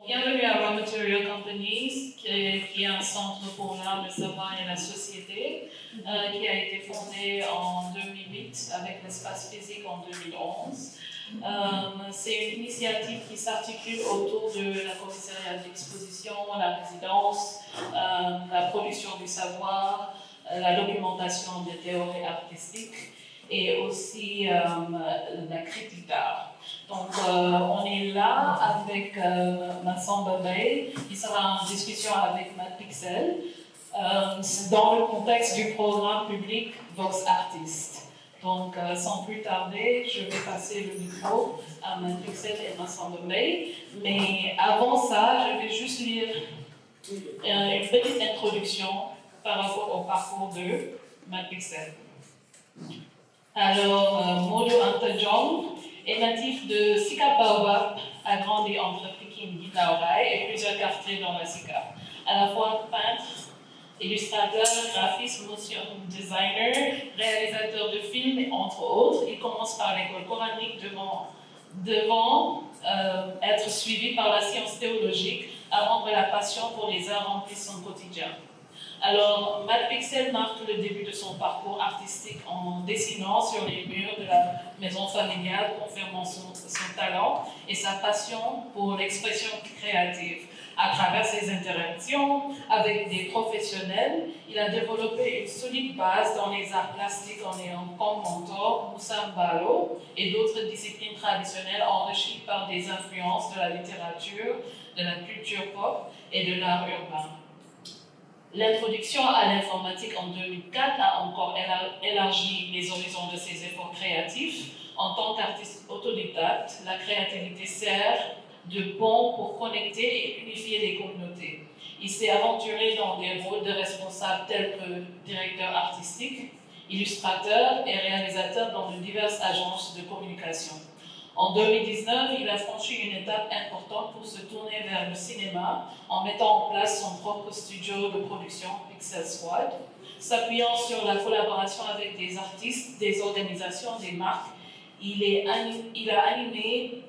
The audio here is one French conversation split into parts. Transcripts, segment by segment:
Bienvenue à Raw Material Companies, qui est un centre pour l'art, le savoir et la société, qui a été fondé en 2008 avec l'espace physique en 2011. C'est une initiative qui s'articule autour de la commissariat d'exposition, la résidence, la production du savoir, la documentation des théories artistiques et aussi la critique d'art. Donc, on est là avec Massamba Bey, qui sera en discussion avec Matt Pixel, dans le contexte du programme public Vox Artist. Donc, sans plus tarder, je vais passer le micro à Matt Pixel et Massamba Bey. Mais avant ça, je vais juste lire une petite introduction par rapport au parcours de Matt Pixel. Alors, Mojo Anta John est natif de Sika Baobab, a grandi entre Pékin, Guinaorai et plusieurs quartiers dans la Sika. À la fois peintre, illustrateur, graphiste, motion designer, réalisateur de films, entre autres, il commence par l'école coranique devant être suivi par la science théologique avant que la passion pour les arts remplisse son quotidien. Alors, Matt Pixel marque le début de son parcours artistique en dessinant sur les murs de la maison familiale, confirmant son talent et sa passion pour l'expression créative. À travers ses interactions avec des professionnels, il a développé une solide base dans les arts plastiques en ayant comme mentor Moussa Mbalo et d'autres disciplines traditionnelles enrichies par des influences de la littérature, de la culture pop et de l'art urbain. L'introduction à l'informatique en 2004 a encore élargi les horizons de ses efforts créatifs. En tant qu'artiste autodidacte, la créativité sert de pont pour connecter et unifier les communautés. Il s'est aventuré dans des rôles de responsables tels que directeur artistique, illustrateur et réalisateur dans de diverses agences de communication. En 2019, il a franchi une étape importante pour se tourner vers le cinéma en mettant en place son propre studio de production, Pixel Squad. S'appuyant sur la collaboration avec des artistes, des organisations, des marques, il est animé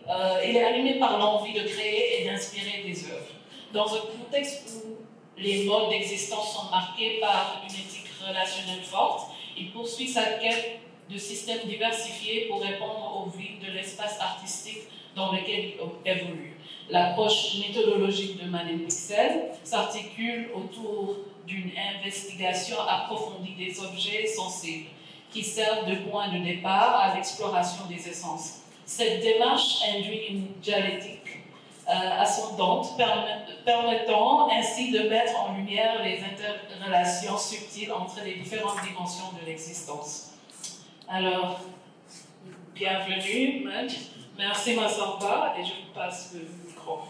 par l'envie de créer et d'inspirer des œuvres. Dans un contexte où les modes d'existence sont marqués par une éthique relationnelle forte, il poursuit sa quête de systèmes diversifiés pour répondre aux vides de l'espace artistique dans lequel il évolue. L'approche méthodologique de Matt Pixel s'articule autour d'une investigation approfondie des objets sensibles qui servent de point de départ à l'exploration des essences. Cette démarche induit une dialectique ascendante permettant ainsi de mettre en lumière les interrelations subtiles entre les différentes dimensions de l'existence. Alors, bienvenue, Matt. Merci, Massamba, et je vous passe le micro.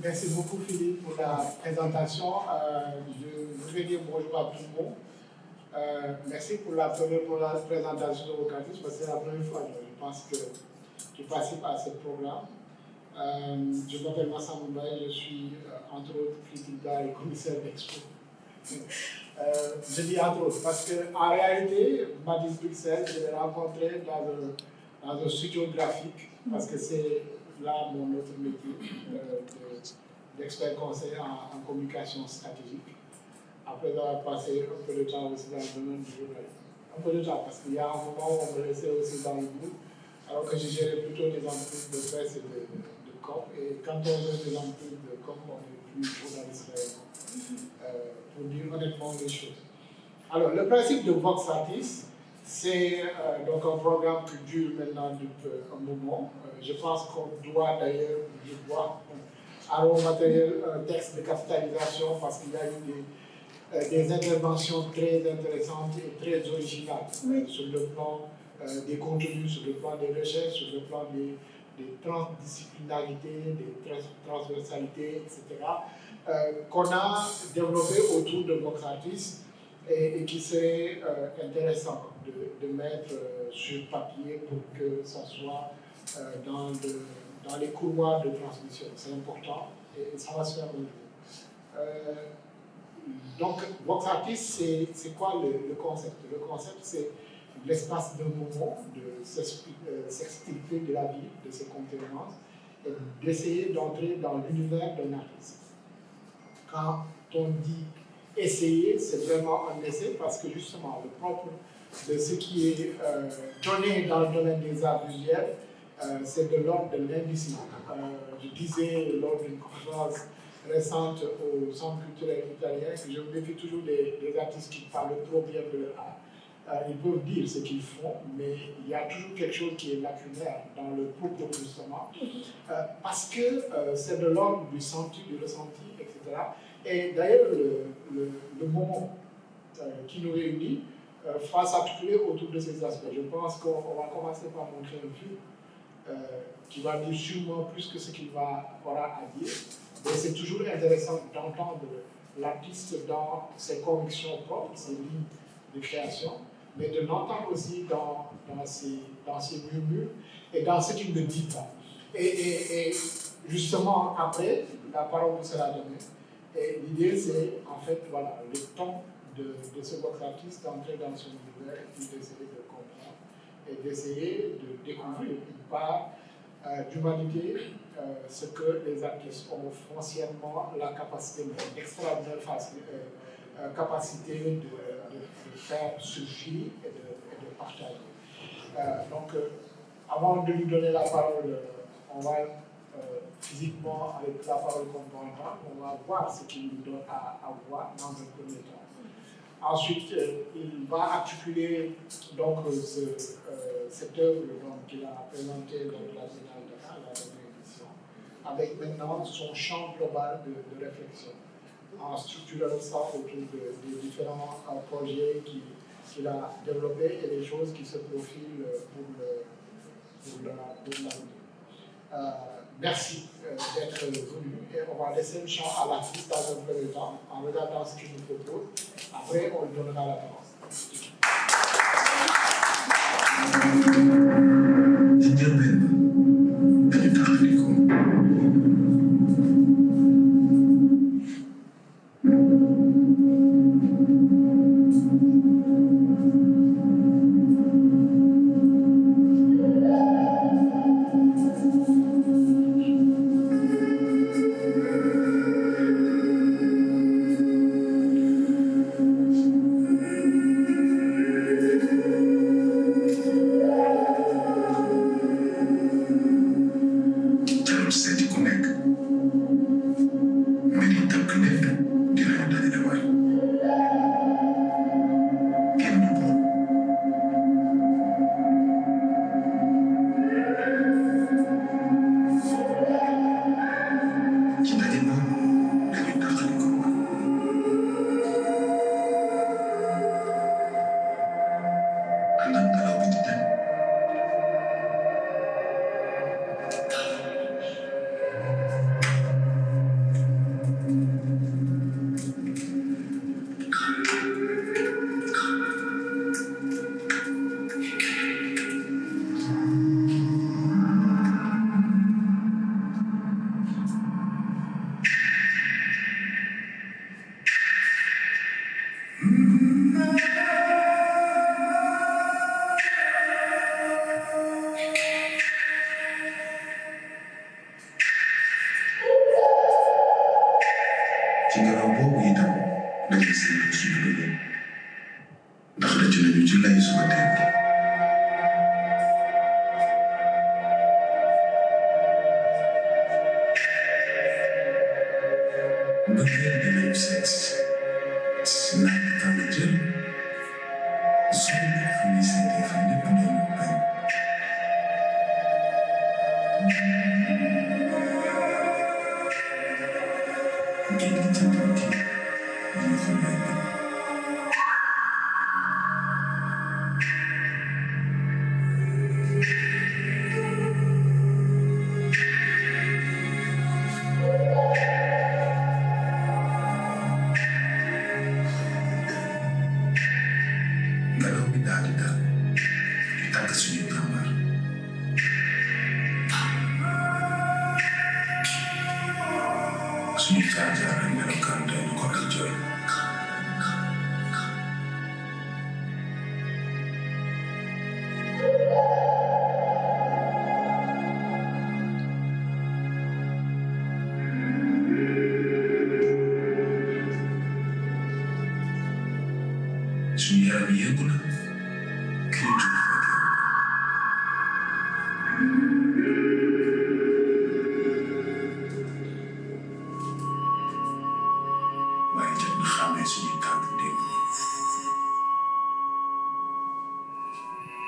Merci beaucoup, Philippe, pour la présentation. Je vais dire bonjour à tout le monde. Merci pour la présentation de Vocatis, parce que c'est la première fois que je pense que tu participes à ce programme. Je m'appelle Massamba Bey, je suis entre autres critique d'art et commissaire d'expo. Je dis entre autres parce qu'en réalité, Matt Pixel, je l'ai rencontré dans un studio graphique, parce que c'est là mon autre métier d'expert conseil en communication stratégique. Après avoir passé un peu de temps aussi dans le domaine du journalisme. Un peu de temps, parce qu'il y a un moment où on me laissait aussi dans le bout, alors que je gérais plutôt des entreprises de presse et de com. Et quand on gère des entreprises de com, on est plus journaliste réellement, pour dire honnêtement les choses. Alors, le principe de Vox Artist, c'est donc un programme qui dure maintenant depuis un moment. Je pense qu'on doit d'ailleurs, à Raw Material, un texte de capitalisation, parce qu'il y a eu des interventions très intéressantes et très originales sur le plan des contenus, sur le plan des recherches, sur le plan des transdisciplinarités, des transversalités, etc., qu'on a développé autour de Vox Artist et qui serait intéressant de mettre sur papier pour que ça soit dans les couloirs de transmission. C'est important et ça va se faire aujourd'hui. Donc, Vox Artist, c'est quoi le concept? Le concept, c'est l'espace d'un moment, de s'extirper de la vie, de ses compétences, et d'essayer d'entrer dans l'univers d'un artiste. Quand on dit essayer, c'est vraiment un essai parce que justement, le propre de ce qui est donné dans le domaine des arts visuels, c'est de l'ordre de l'indicible. Je disais lors d'une conférence récente au Centre culturel italien que je me méfie toujours des artistes qui parlent trop bien de leur art. Ils peuvent dire ce qu'ils font, mais il y a toujours quelque chose qui est lacunaire dans le propos justement, parce que c'est de l'ordre du senti, du ressenti, etc. Et d'ailleurs, le moment qui nous réunit va s'articuler autour de ces aspects. Je pense qu'on va commencer par montrer un film qui va dire sûrement plus que ce qu'il aura à dire. Mais c'est toujours intéressant d'entendre l'artiste dans ses convictions propres, ses lignes de création, mais de l'entendre aussi dans ses murmures et dans ce qu'il ne dit pas. Et justement, après, la parole vous sera donnée. Et l'idée, c'est en fait, voilà, le temps de ce votre artiste d'entrer dans son univers et puis d'essayer de comprendre et d'essayer de découvrir une part d'humanité, ce que les artistes ont foncièrement la capacité, extraordinaire capacité de faire surgir et de partager. Donc, avant de lui donner la parole, on va physiquement, avec la parole qu'on va entendre, on va voir ce qu'il nous donne à voir dans un premier temps. Ensuite, il va articuler donc, cette œuvre qu'il a présentée dans la Biennale de Cannes, la dernière édition, avec maintenant son champ global de réflexion, en structurant ça autour des différents projets qu'il a développés et les choses qui se profilent pour l'avenir. Merci d'être venu et on va laisser le champ à l'artiste dans un premier temps en regardant ce qu'il nous propose. Après, on lui donnera la parole.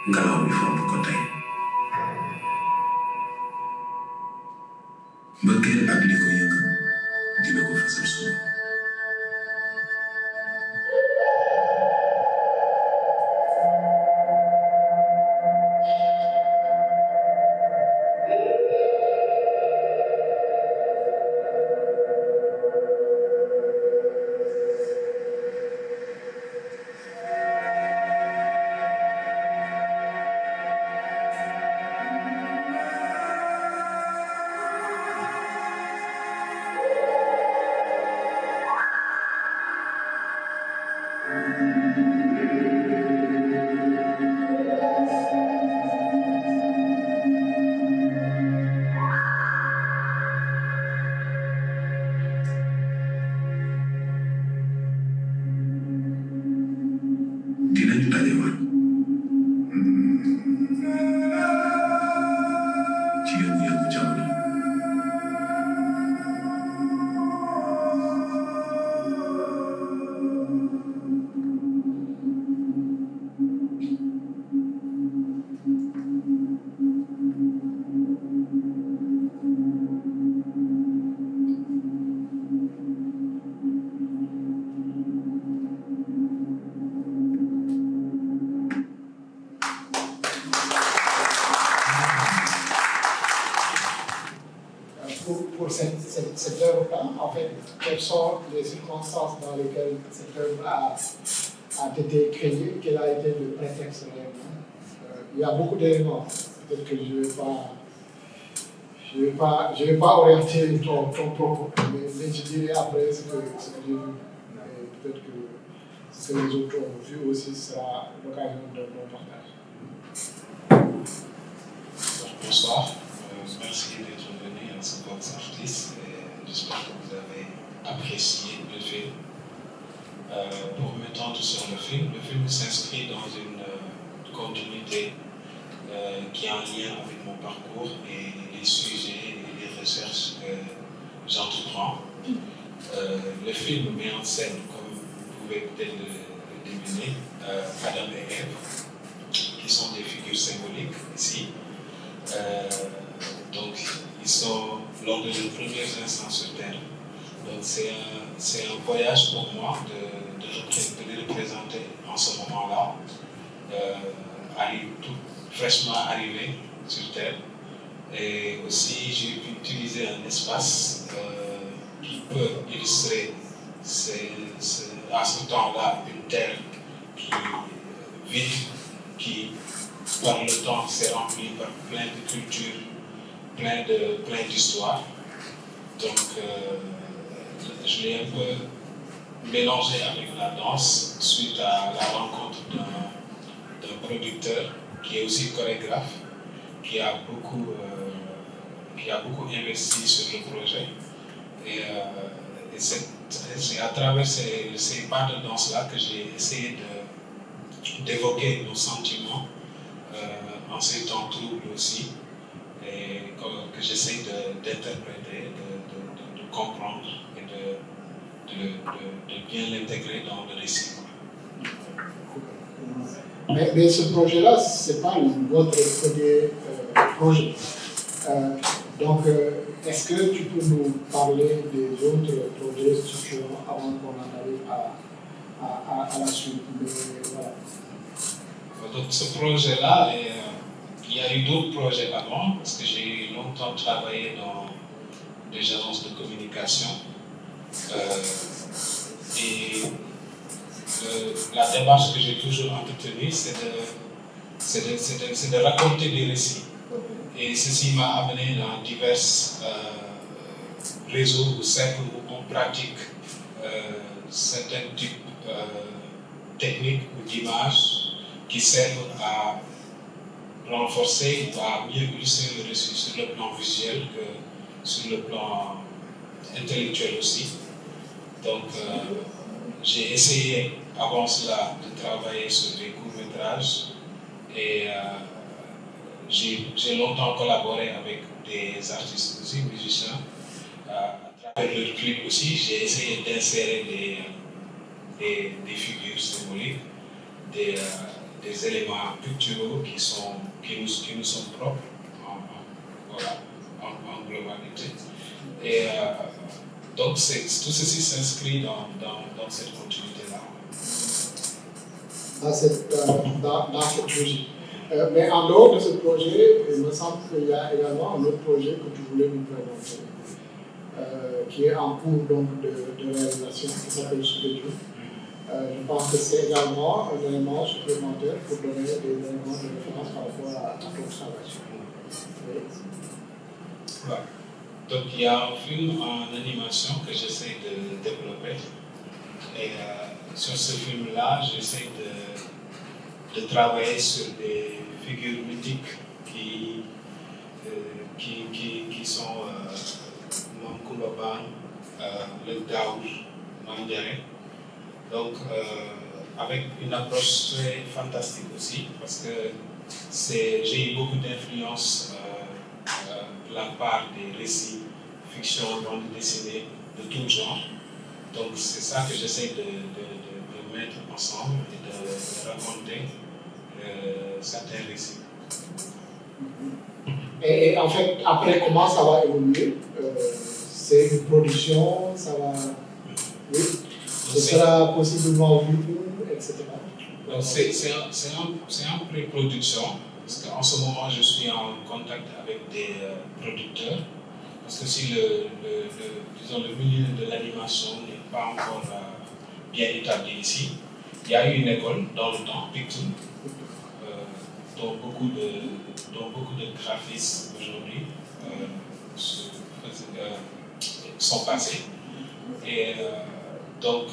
ngelaw li fomp ko tey mbëggeel ak li ko yëngal dina ko fësal suba dinañu dajewaat ci yëngu-yëngu jamono pour cette œuvre-là, en fait, quelles sont les circonstances dans lesquelles cette œuvre a été créée, quel a été le prétexte réellement. Il y a beaucoup d'éléments, peut-être que je ne vais pas orienter ton propos, mais je dirais après ce que j'ai vu. Et peut-être que ce que les autres ont vu aussi sera l'occasion de mon partage. Bonsoir, merci d'être venu à ce Vox Artis et j'espère que vous avez apprécié le film. Pour m'étendre sur le film s'inscrit dans une continuité qui est en lien avec mon parcours et les sujets et les recherches que j'entreprends. Le film met en scène, comme vous pouvez peut-être le deviner, Adam et Ève, qui sont des figures symboliques ici. Donc, ils sont lors de leurs premiers instants sur Terre. Donc, c'est un voyage pour moi de les représenter en ce moment-là, tout fraîchement arrivé sur Terre. Et aussi, j'ai pu utiliser un espace qui peut illustrer à ce temps-là une Terre qui vide, qui par le temps s'est rempli par plein de cultures, plein d'histoires. Donc, je l'ai un peu mélangé avec la danse suite à la rencontre d'un producteur qui est aussi chorégraphe, qui a beaucoup investi sur le projet. Et c'est à travers ces pas de danse-là que j'ai essayé d'évoquer nos sentiments en ces temps troubles aussi, et que j'essaie d'interpréter, de comprendre et de bien l'intégrer dans le récit. Mais ce projet-là, ce n'est pas votre premier projet. Donc, est-ce que tu peux nous parler des autres projets structurants avant qu'on en arrive à la suite? Mais, voilà. Donc, ce projet-là, il y a eu d'autres projets avant, parce que j'ai longtemps travaillé dans des agences de communication. Et la démarche que j'ai toujours entretenue, c'est de raconter des récits. Et ceci m'a amené dans divers réseaux ou cercles où on pratique certains types techniques ou d'images qui servent à renforcer ou à mieux illustrer le récit sur le plan visuel que sur le plan intellectuel aussi. Donc, j'ai essayé avant cela de travailler sur des courts-métrages et j'ai longtemps collaboré avec des artistes aussi, musiciens. À travers leurs clips aussi, j'ai essayé d'insérer des figures symboliques, des des éléments picturaux qui nous sont propres en globalité. Et donc tout ceci s'inscrit dans cette continuité-là. Dans cette logique. Mais en dehors de ce projet, il me semble qu'il y a également un autre projet que tu voulais nous présenter, qui est en cours donc, de réalisation, qui s'appelle Studio. Je pense que c'est également un élément supplémentaire pour donner des éléments de référence par rapport à ton travail. Oui. Ouais. Donc il y a un film en animation que j'essaie de développer. Et sur ce film-là, j'essaie de travailler sur des figures mythiques qui sont Mamkouloban, le Daour, Mandjare. Donc, avec une approche très fantastique aussi, parce que j'ai eu beaucoup d'influence de la part des récits, fiction, bande dessinée, de tout genre. Donc, c'est ça que j'essaie de mettre ensemble et de raconter certains récits. Et en fait, après, comment ça va évoluer? C'est une production, ça va... Oui. Ce sera possiblement vu, etc. Donc c'est en pré-production, parce qu'en ce moment je suis en contact avec des producteurs, parce que si disons, le milieu de l'animation n'est pas encore bien établi ici, il y a eu une école dans le temps, Pictoon, dont beaucoup de graphistes aujourd'hui sont passés. Et donc,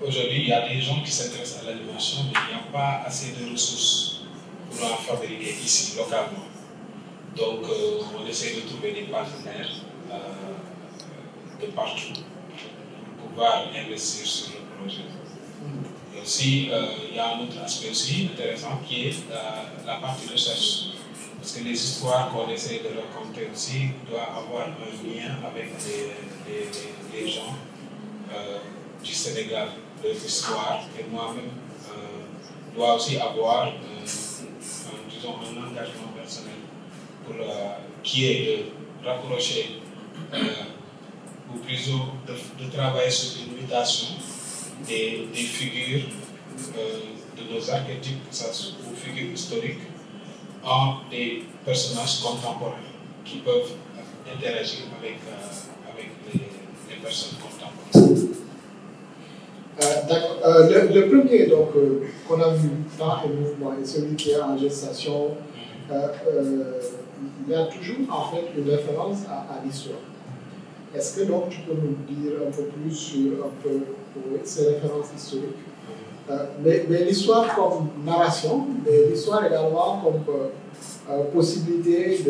aujourd'hui, il y a des gens qui s'intéressent à l'animation, mais il n'y a pas assez de ressources pour en fabriquer ici, localement. Donc, on essaie de trouver des partenaires de partout pour pouvoir investir sur le projet. Et aussi, il y a un autre aspect aussi intéressant qui est la partie recherche. Parce que les histoires qu'on essaie de raconter aussi doivent avoir un lien avec des gens du Sénégal, de l'histoire, et moi-même dois aussi avoir disons, un engagement personnel qui est de rapprocher ou plutôt de travailler sur une mutation des figures de nos archétypes, ou figures historiques, en des personnages contemporains qui peuvent interagir avec les personnes contemporaines. D'accord. Le premier qu'on a vu dans le mouvement et celui qui est en gestation, il y a toujours en fait une référence à l'histoire. Est-ce que donc tu peux nous dire un peu plus sur ces références historiques, mais l'histoire comme narration, mais l'histoire également comme possibilité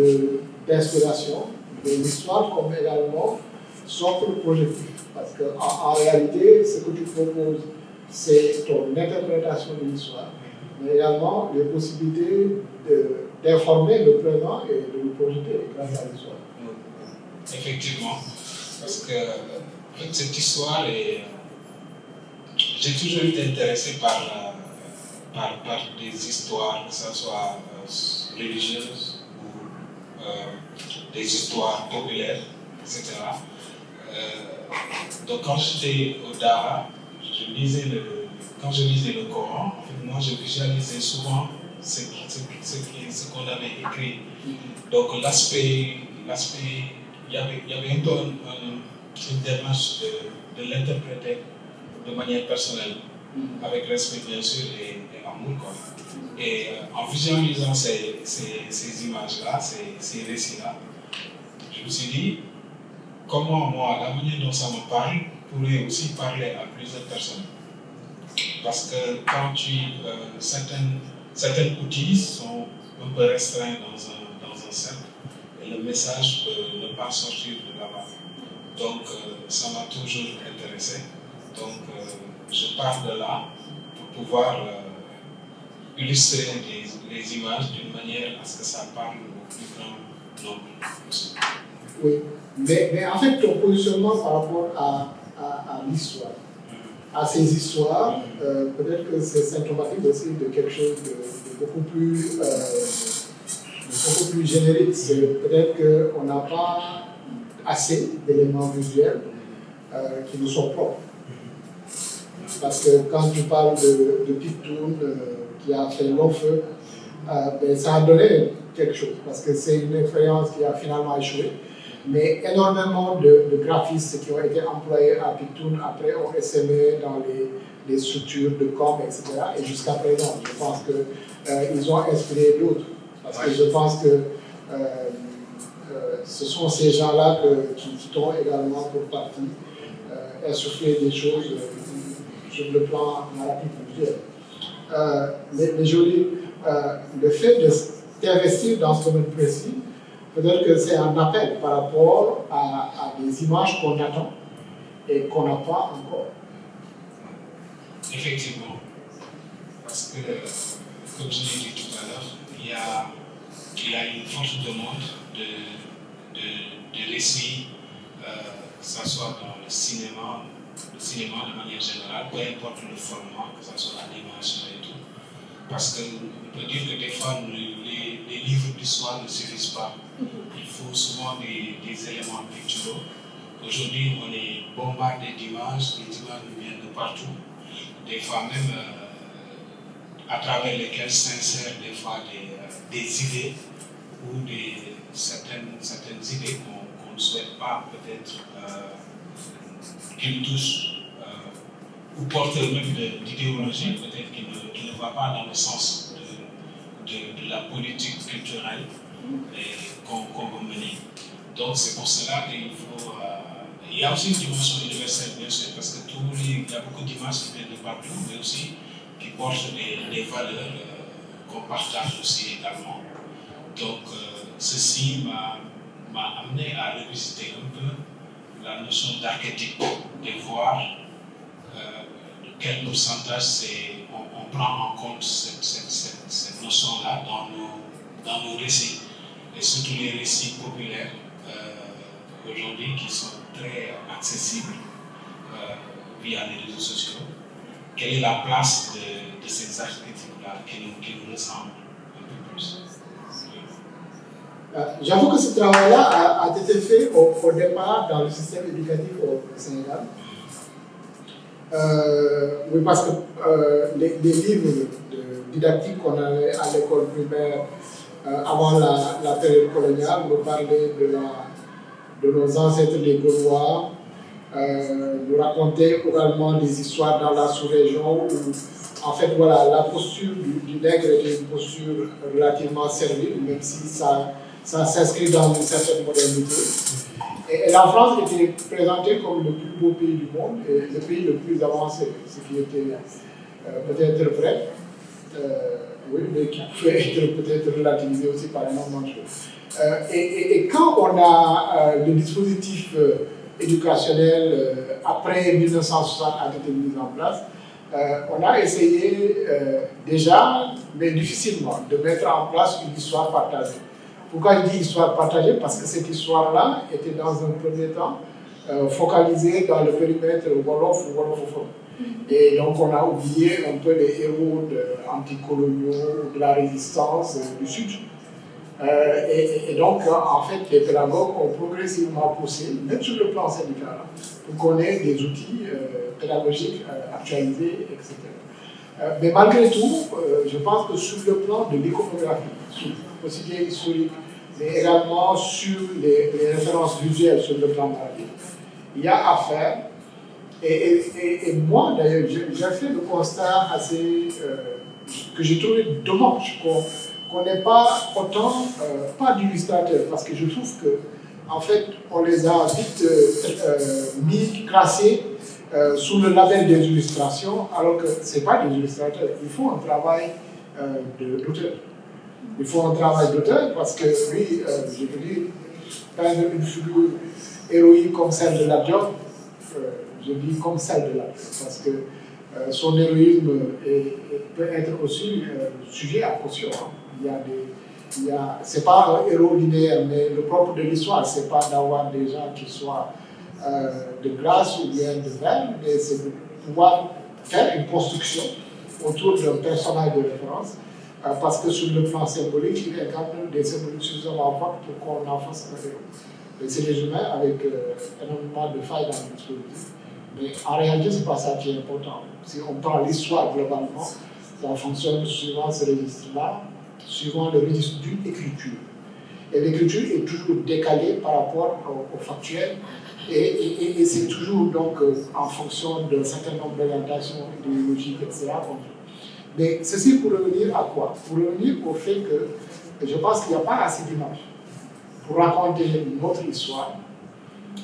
d'inspiration, mais l'histoire comme également socle projectif. Parce qu'en réalité, ce que tu proposes, c'est ton interprétation de l'histoire, mais également les possibilités d'informer le présent et de le projeter grâce à l'histoire. Effectivement, parce que en fait, cette histoire j'ai toujours été intéressé par des histoires, que ce soit religieuses ou des histoires populaires, etc. Donc quand j'étais au Dara, quand je lisais le Coran, en fait, moi je visualisais souvent ce qu'on avait écrit. Donc l'aspect, il y avait une démarche de l'interpréter de manière personnelle, avec respect bien sûr et amour, quoi. Et en visualisant ces images-là, ces récits-là, je me suis dit, comment moi, la manière dont ça me parle, pourrait aussi parler à plusieurs personnes. Parce que quand certains outils sont un peu restreints dans un cercle, et le message peut ne pas sortir de là-bas. Donc ça m'a toujours intéressé. Donc je pars de là pour pouvoir illustrer les images d'une manière à ce que ça parle au plus grand nombre possible. Oui, mais en fait, ton positionnement par rapport à l'histoire, à ces histoires, peut-être que c'est symptomatique aussi de quelque chose de beaucoup plus générique. C'est peut-être qu'on n'a pas assez d'éléments visuels qui nous sont propres. Parce que quand tu parles de Pictoon qui a fait long feu, ben, ça a donné quelque chose, parce que c'est une expérience qui a finalement échoué. Mais énormément de graphistes qui ont été employés à Pictoon après ont essaimé dans les structures de com, etc. Et jusqu'à présent, je pense qu'ils ont inspiré d'autres. Parce que je pense que ce sont ces gens-là qui t'ont également pour partie insufflé des choses sur le plan narratif visuel. Mais je dis, le fait d'investir dans ce domaine précis, peut-être que c'est un appel par rapport à des images qu'on attend et qu'on n'a pas encore. Effectivement. Parce que, comme je l'ai dit tout à l'heure, il y a une forte demande de récits, que ce soit dans le cinéma de manière générale, peu importe le format, que ce soit l'animation et tout. Parce qu'on peut dire que des fois, les livres d'histoire ne suffisent pas. Il faut souvent des éléments picturaux. Aujourd'hui, on est bombardé d'images, les images nous viennent de partout. Des fois même, à travers lesquelles s'insèrent des fois des idées ou certaines idées qu'on ne souhaite pas peut-être qu'ils touchent, ou porteurs même d'idéologie peut-être qui ne va pas dans le sens de la politique culturelle qu'on veut mener. Donc c'est pour cela qu'il faut... il y a aussi une dimension universelle, bien sûr, parce que il y a beaucoup d'images qui viennent de partout, mais aussi qui portent des valeurs qu'on partage aussi également. Donc ceci m'a amené à revisiter un peu la notion d'archétype, de voir quel pourcentage on prend en compte cette notion-là dans nos récits, et surtout les récits populaires aujourd'hui qui sont très accessibles via les réseaux sociaux. Quelle est la place de ces archétypes-là qui nous ressemblent un peu plus? J'avoue que ce travail-là a été fait au départ dans le système éducatif au Sénégal. Oui, parce que les livres didactiques qu'on avait à l'école primaire avant la période coloniale nous parlaient de nos ancêtres les Gaulois, nous racontaient oralement des histoires dans la sous-région où, en fait, voilà, la posture du nègre était une posture relativement servile, même si ça s'inscrit dans une certaine modernité. Et la France était présentée comme le plus beau pays du monde et le pays le plus avancé, ce qui était peut-être vrai, oui, mais qui pouvait être peut-être relativisé aussi par énormément de choses. Et quand on a le dispositif éducationnel après 1960 a été mis en place, on a essayé déjà, mais difficilement, de mettre en place une histoire partagée. Pourquoi je dis histoire partagée? Parce que cette histoire-là était dans un premier temps focalisée dans le périmètre Wolof ou Wolofophone. Et donc on a oublié un peu les héros anticoloniaux de la résistance du Sud. Et donc en fait les pédagogues ont progressivement poussé, même sur le plan syndical, pour qu'on ait des outils pédagogiques actualisés, etc. Mais malgré tout, je pense que sur le plan de l'iconographie, aussi bien historique, mais également sur les références visuelles sur le plan narratif, il y a à faire. Et moi, d'ailleurs, j'ai fait le constat assez que j'ai trouvé dommage qu'on n'ait pas autant, pas d'illustrateurs, parce que je trouve que, en fait, on les a vite classés sous le label des illustrations, alors que ce n'est pas des illustrateurs. Il faut un travail d'auteur. Il faut un travail d'auteur parce que, oui, je veux dire, peindre une figure héroïque comme celle de la Diop, je dis comme celle de la Diop, parce que son héroïsme peut être aussi sujet à caution. C'est pas un héros linéaire, mais le propre de l'histoire, c'est pas d'avoir des gens qui soient de grâce ou bien de verbe, mais c'est de pouvoir faire une construction autour d'un personnage de référence parce que sur le plan symbolique, il incarne des symboliques suffisamment fortes pour qu'on en fasse un héros. C'est des humains avec énormément de failles dans le dispositif. Mais en réalité, ce n'est pas ça qui est important. Si on prend l'histoire globalement, ça fonctionne suivant ce registre-là, suivant le registre d'une écriture. Et l'écriture est toujours décalée par rapport au factuel, et c'est toujours donc en fonction d'un certain nombre d'orientations idéologiques, etc. Mais ceci pour revenir à quoi? Pour revenir au fait que je pense qu'il n'y a pas assez d'images pour raconter notre histoire,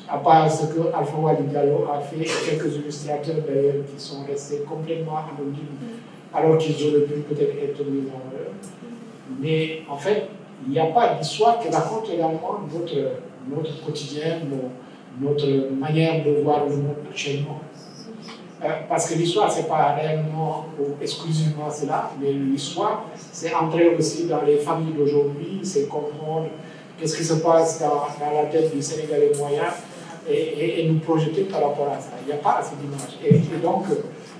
à part ce que Alpha Wali Diallo a fait, et quelques illustrateurs d'ailleurs qui sont restés complètement anonymes, alors qu'ils auraient pu peut-être être mis en valeur. Mais en fait, il n'y a pas d'histoire qui raconte également notre quotidien, notre manière de voir le monde actuellement. Parce que l'histoire, ce n'est pas réellement ou exclusivement cela, mais l'histoire, c'est entrer aussi dans les familles d'aujourd'hui, c'est comprendre qu'est-ce qui se passe dans la tête du Sénégalais moyen et nous projeter par rapport à ça. Il n'y a pas assez d'images. Et donc,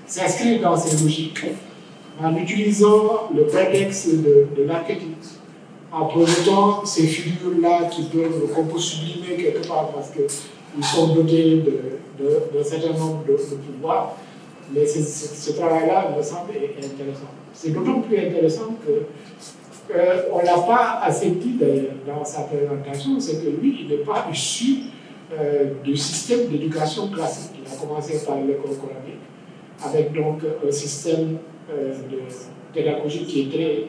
s'inscrire dans ces logiques en utilisant le prétexte de l'archétype, en projetant ces figures-là qu'on peut sublimer quelque part parce qu'ils sont dotés d'un certain nombre de pouvoirs. Mais ce travail-là me semble intéressant. C'est d'autant plus intéressant qu'on ne l'a pas assez dit d'ailleurs dans sa présentation, c'est que lui, il n'est pas issu du système d'éducation classique. Il a commencé par l'école coranique, avec donc un système de pédagogie qui est très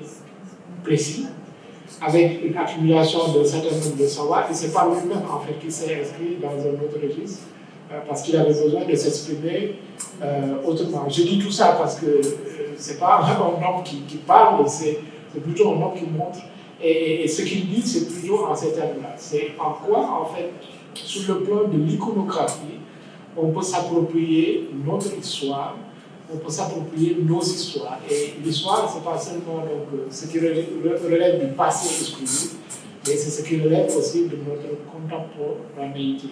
précis, avec une accumulation d'un certain nombre de savoirs, et c'est pas lui-même en fait qui s'est inscrit dans un autre registre, parce qu'il avait besoin de s'exprimer autrement. Je dis tout ça parce que c'est pas un homme qui parle, c'est plutôt un homme qui montre, et ce qu'il dit, c'est plutôt en ces termes-là. C'est en quoi, en fait, sur le plan de l'iconographie, on peut s'approprier notre histoire, on peut s'approprier nos histoires. Et l'histoire, ce n'est pas seulement donc, ce qui relève du passé exclusif, mais c'est ce qui relève aussi de notre contemporanéité.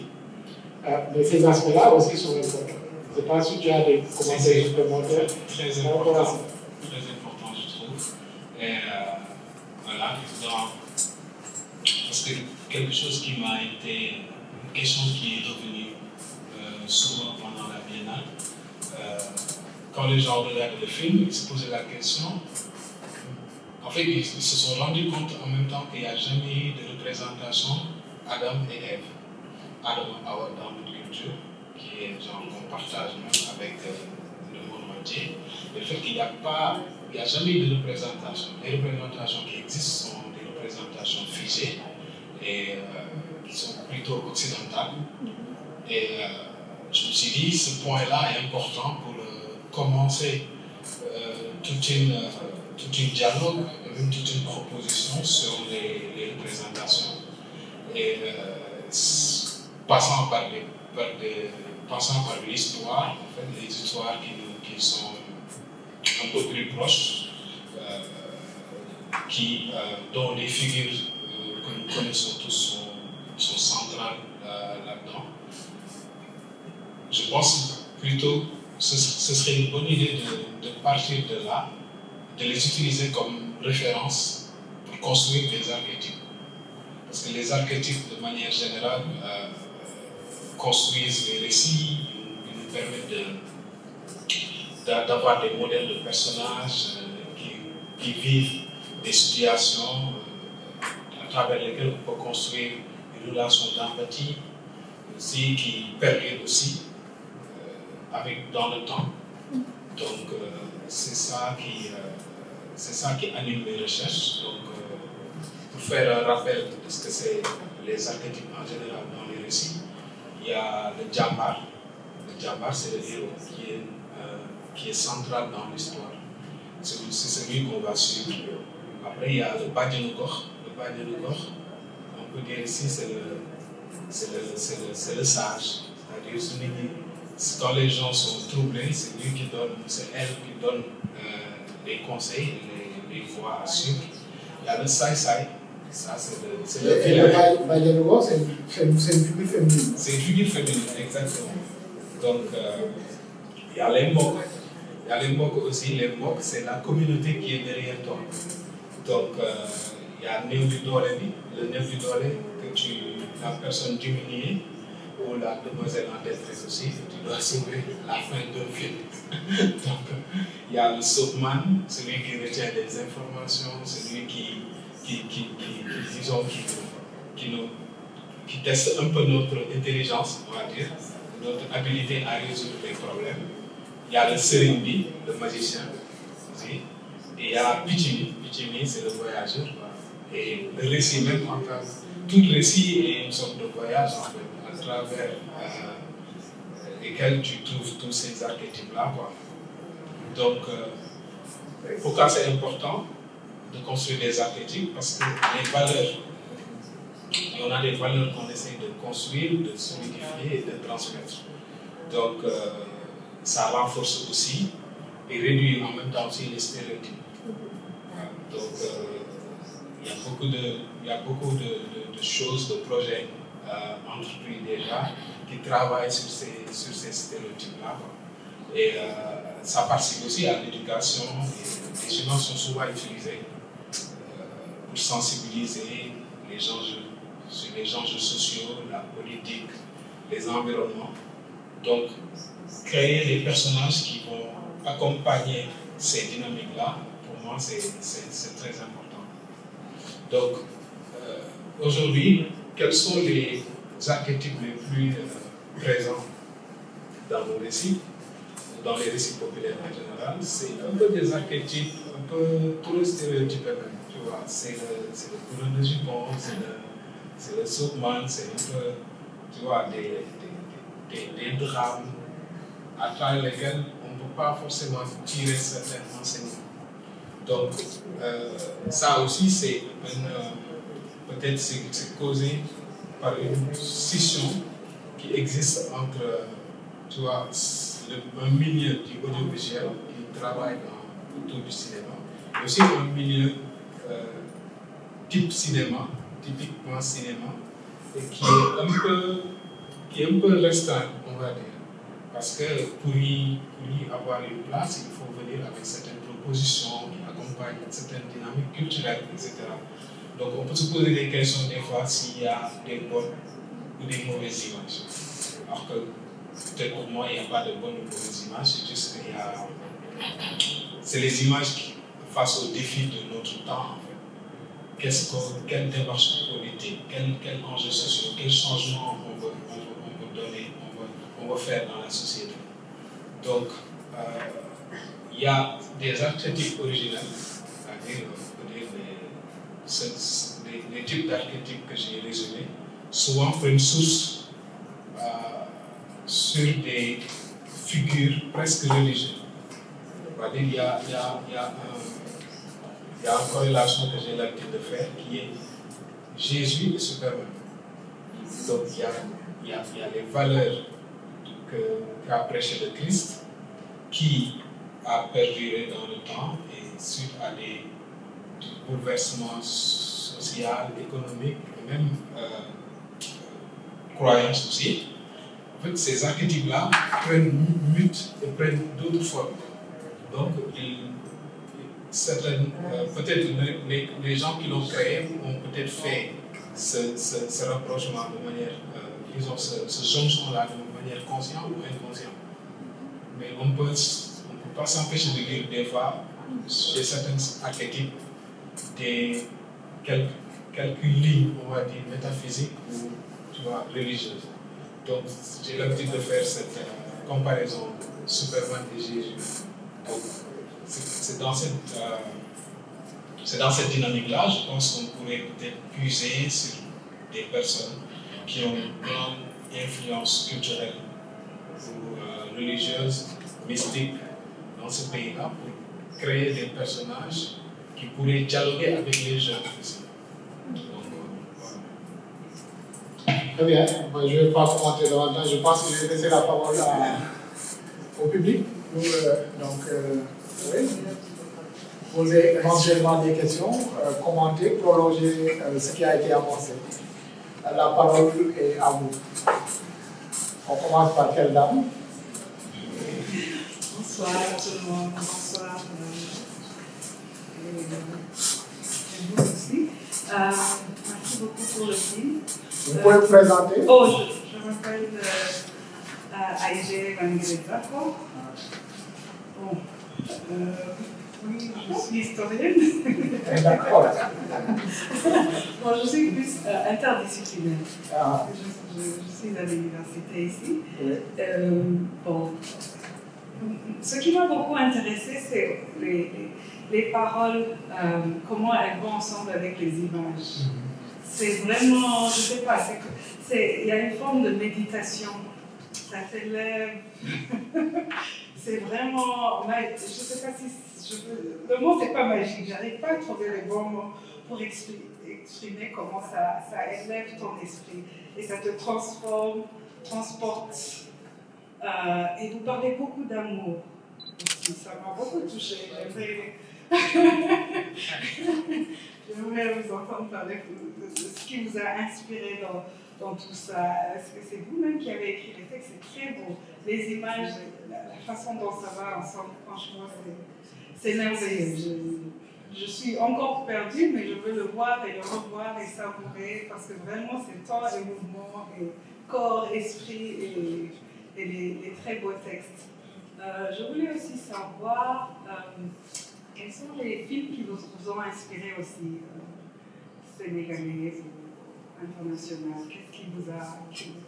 Mais ces aspects-là aussi sont importants. Je ne sais pas si tu as des commentaires supplémentaires. Très important, je trouve. Et voilà, parce que quelque chose qui m'a été, une question qui est revenue souvent pendant la biennale, quand les gens regardent le film, ils se posaient la question. En fait, ils se sont rendus compte en même temps qu'il n'y a jamais eu de représentation Adam et Ève. Adam et Hawa dans notre culture, qui est genre qu'on partage même avec le monde entier. Le fait qu'il n'y a jamais eu de représentation. Les représentations qui existent sont des représentations figées et qui sont plutôt occidentales. Et je me suis dit, ce point-là est important pour commencer tout un dialogue, même toute une proposition sur les représentations. Et passant par l'histoire, en fait, les histoires qui sont un peu plus proches, dont les figures que nous connaissons tous sont centrales là-dedans. Je pense plutôt que ce serait une bonne idée de partir de là, de les utiliser comme référence pour construire des archétypes. Parce que les archétypes, de manière générale, construisent des récits, ils nous permettent d'avoir des modèles de personnages qui vivent des situations à travers lesquelles on peut construire une relation d'empathie, aussi, qui perdure aussi dans le temps. Donc, c'est ça qui anime les recherches. Donc, pour faire un rappel de ce que c'est les archétypes en général dans les récits, il y a le Djambar. Le Djambar, c'est le héros qui est central dans l'histoire. C'est celui qu'on va suivre. Après, il y a le Badjanogor. Le Badjanogor, on peut dire ici, c'est le sage. C'est-à-dire, quand les gens sont troublés, c'est elle qui donne les conseils, les voies à suivre. Il y a le Sai-Sai. Ça, c'est le vilain. Badjanogor, c'est une figure féminine. C'est une figure féminine, exactement. Donc, il y a les Mok. Il y a les Mok aussi. Les Mok, c'est la communauté qui est derrière toi. Donc, il y a néew du doole bi, le néew du doole que la personne diminuée ou la demoiselle en détresse aussi, tu dois sauver la fin d'un film. Donc, il y a le soapman, celui qui retient des informations, celui qui teste un peu notre intelligence, on va dire, notre habilité à résoudre les problèmes. Il y a le Serimbi, le magicien aussi, et il y a Pichimi. Pichimi, c'est le voyageur. Et le récit même, enfin, tout récit est une sorte de voyage en fait, à travers lesquels tu trouves tous ces archétypes-là. Donc, pourquoi c'est important de construire des archétypes? Parce que les valeurs, on a des valeurs qu'on essaie de construire, de solidifier et de transmettre. Donc, ça renforce aussi et réduit en même temps aussi les stéréotypes. Donc, il y a beaucoup de choses, de projets entrepris déjà qui travaillent sur ces stéréotypes-là. Et ça participe aussi à l'éducation. Les images sont souvent utilisées pour sensibiliser les gens sur les enjeux sociaux, la politique, les environnements. Donc, créer des personnages qui vont accompagner ces dynamiques-là, pour moi, c'est très important. Donc, aujourd'hui, quels sont les archétypes les plus présents dans nos récits, dans les récits populaires en général? C'est un peu des archétypes, un peu trop stéréotypés même, tu vois. C'est le coureur de jupon, c'est le soapman, c'est un peu, tu vois, des drames à travers lesquels on ne peut pas forcément tirer certains enseignements. Donc, ça aussi, c'est peut-être c'est causé par une scission qui existe entre, tu vois, un milieu du audiovisuel qui travaille autour du cinéma, mais aussi un milieu typiquement cinéma, et qui est un peu restreint, on va dire. Parce que pour y avoir une place, il faut venir avec certaines propositions qui accompagnent certaines dynamiques culturelles, etc. Donc on peut se poser des questions des fois s'il y a des bonnes ou des mauvaises images. Alors que peut-être pour moi, il n'y a pas de bonnes ou mauvaises images, c'est juste qu'il y a... C'est les images qui, face aux défis de notre temps, en fait. Quelle démarche politique, quel enjeu social, quel changement on veut donner, on veut faire dans la société. Donc, il y a des archétypes originels, c'est-à-dire les types d'archétypes que j'ai résumés, souvent prennent source sur des figures presque religieuses. C'est-à-dire il y a une corrélation que j'ai l'habitude de faire qui est Jésus et Superman. Donc il y a les valeurs qu'a prêché le Christ qui a perduré dans le temps et suite à des bouleversements sociaux, économiques et même croyances aussi. En fait, ces archétypes-là mutent et prennent d'autres formes. Donc, peut-être les gens qui l'ont créé ont peut-être fait ce rapprochement de manière, disons, ce jonction-là de manière consciente ou inconsciente. Mais on ne peut pas s'empêcher de lire des fois, chez certains archétypes, quelques lignes, on va dire, métaphysiques ou, tu vois, religieuses. Donc, j'ai l'habitude de faire cette comparaison Superman et Jésus. Donc, c'est dans cette dynamique-là, je pense qu'on pourrait peut-être puiser sur des personnes qui ont une grande influence culturelle ou religieuse, mystique dans ce pays-là pour créer des personnages qui pourraient dialoguer avec les jeunes aussi. Très bien, moi, je ne vais pas commenter davantage, je pense que je vais laisser la parole au public. Pour, oui, poser éventuellement des questions, commenter, prolonger ce qui a été avancé. La parole est à vous. On commence par quelle dame? Bonsoir tout le monde, bonsoir. vous aussi. Merci beaucoup pour le film. Vous pouvez vous présenter? Je m'appelle Aïgé Vangelezako. Bon, oui, je suis historienne. D'accord. Bon, je suis plus interdisciplinaire. Ah, Je suis à l'université ici. oui. Bon, ce qui m'a beaucoup intéressé, c'est les paroles, comment elles vont ensemble avec les images. C'est vraiment, je ne sais pas, il y a une forme de méditation. Ça t'élève. C'est vraiment, je ne sais pas si le mot c'est pas magique, j'arrive pas à trouver les bons mots pour exprimer comment ça élève ton esprit et ça te transporte. Et vous parlez beaucoup d'amour aussi, ça m'a beaucoup touchée. J'aimerais vous entendre parler de ce qui vous a inspiré dans tout ça. Est-ce que c'est vous-même qui avez écrit les textes? C'est très beau. Les images, la façon dont ça va ensemble, franchement, c'est merveilleux. Je suis encore perdue, mais je veux le voir et le revoir et savourer parce que vraiment, c'est temps et mouvement et corps, esprit et les très beaux textes. Je voulais aussi savoir quels sont les films qui vous ont inspiré aussi, sénégalais ou internationaux. Qu'est-ce qui vous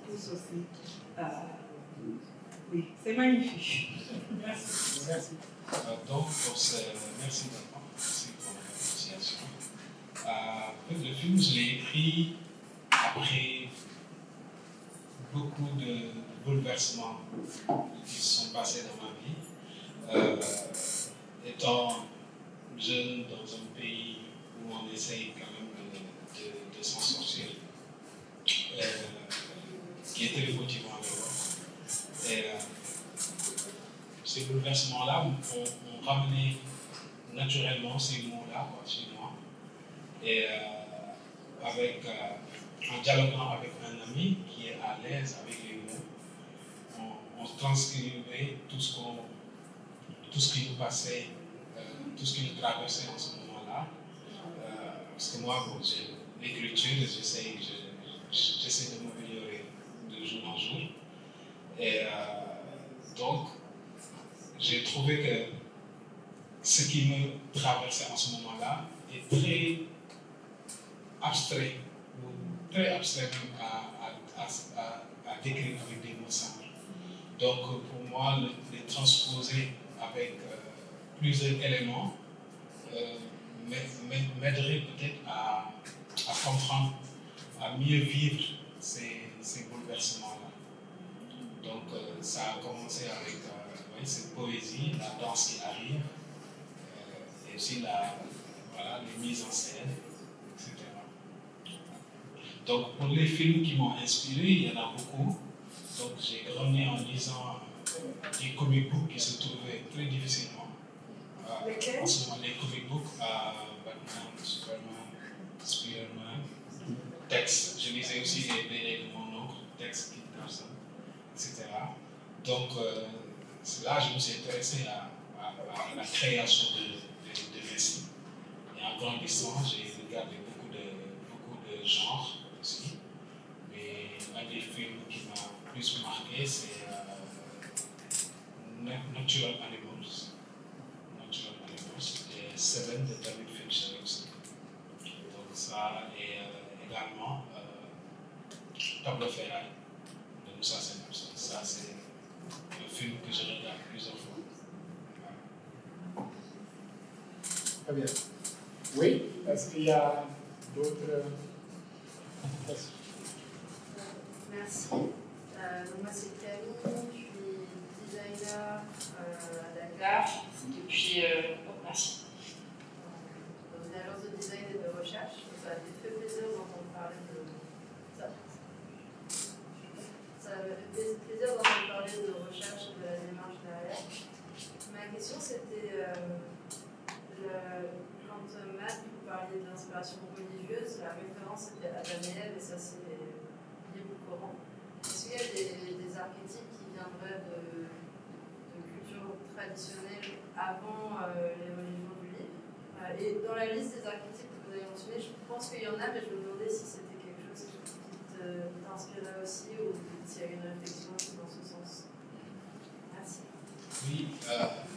pousse aussi? Oui, c'est magnifique. Merci. Merci. Donc, merci d'abord, merci pour l'appréciation. Le film, je l'ai écrit après beaucoup de bouleversements qui se sont passés dans ma vie. Étant jeune dans un pays où on essaye quand même de s'en sortir, qui était le Côte d'Ivoire d'abord. Et ces bouleversements-là ont ramené naturellement ces mots-là chez moi. Et en dialoguant avec un ami qui est à l'aise avec les mots, on transcrivait tout ce qui nous passait, tout ce qui nous traversait en ce moment-là. Parce que moi, l'écriture, j'essaie de m'améliorer de jour en jour. Et donc, j'ai trouvé que ce qui me traversait en ce moment-là est très abstrait, ou très abstrait même à décrire avec des mots simples. Donc, pour moi, les transposer avec plusieurs éléments m'aiderait peut-être à comprendre, à mieux vivre ces bouleversements-là. Donc, ça a commencé avec cette poésie, la danse qui arrive, et aussi les mises en scène, etc. Donc, pour les films qui m'ont inspiré, il y en a beaucoup. Donc, j'ai grandi en lisant des comic books qui se trouvaient très difficilement. En ce moment, les comic books, Batman, Superman, Spider-Man, Tex. Je lisais aussi les BD de mon oncle, Tex, Kit Carson, etc. Donc, là, je me suis intéressé à la création de récits. Et en grandissant, j'ai regardé beaucoup de genres aussi. Mais un des films qui m'a plus marqué, c'est Natural Animals. Et Seven de David Fincher aussi. Donc ça, et également Tableau Ferraille de Moussa Senapson. Ça, c'est un film que je regarde plusieurs fois. Très bien. Oui, est-ce qu'il y a d'autres questions? Merci. Moi, c'est Camille, je suis designer à Dakar depuis. Merci. Dans une agence de design et de recherche. Ça m'a fait très plaisir d'entendre parler de ça. Ça m'a fait plaisir d'entendre parler de recherche et de la démarche derrière. Ma question, c'était quand Matt vous parliez de l'inspiration religieuse, la référence était à Daniel, et ça c'est lié au Coran. Est-ce qu'il y a des archétypes qui viendraient de culture traditionnelle avant les religions du livre? Et dans la liste des archétypes que vous vous avez mentionné. Je pense qu'il y en a, mais je me demandais si c'était quelque chose qui t'inspirait aussi ou s'il y a une réflexion dans ce sens. Merci. Oui,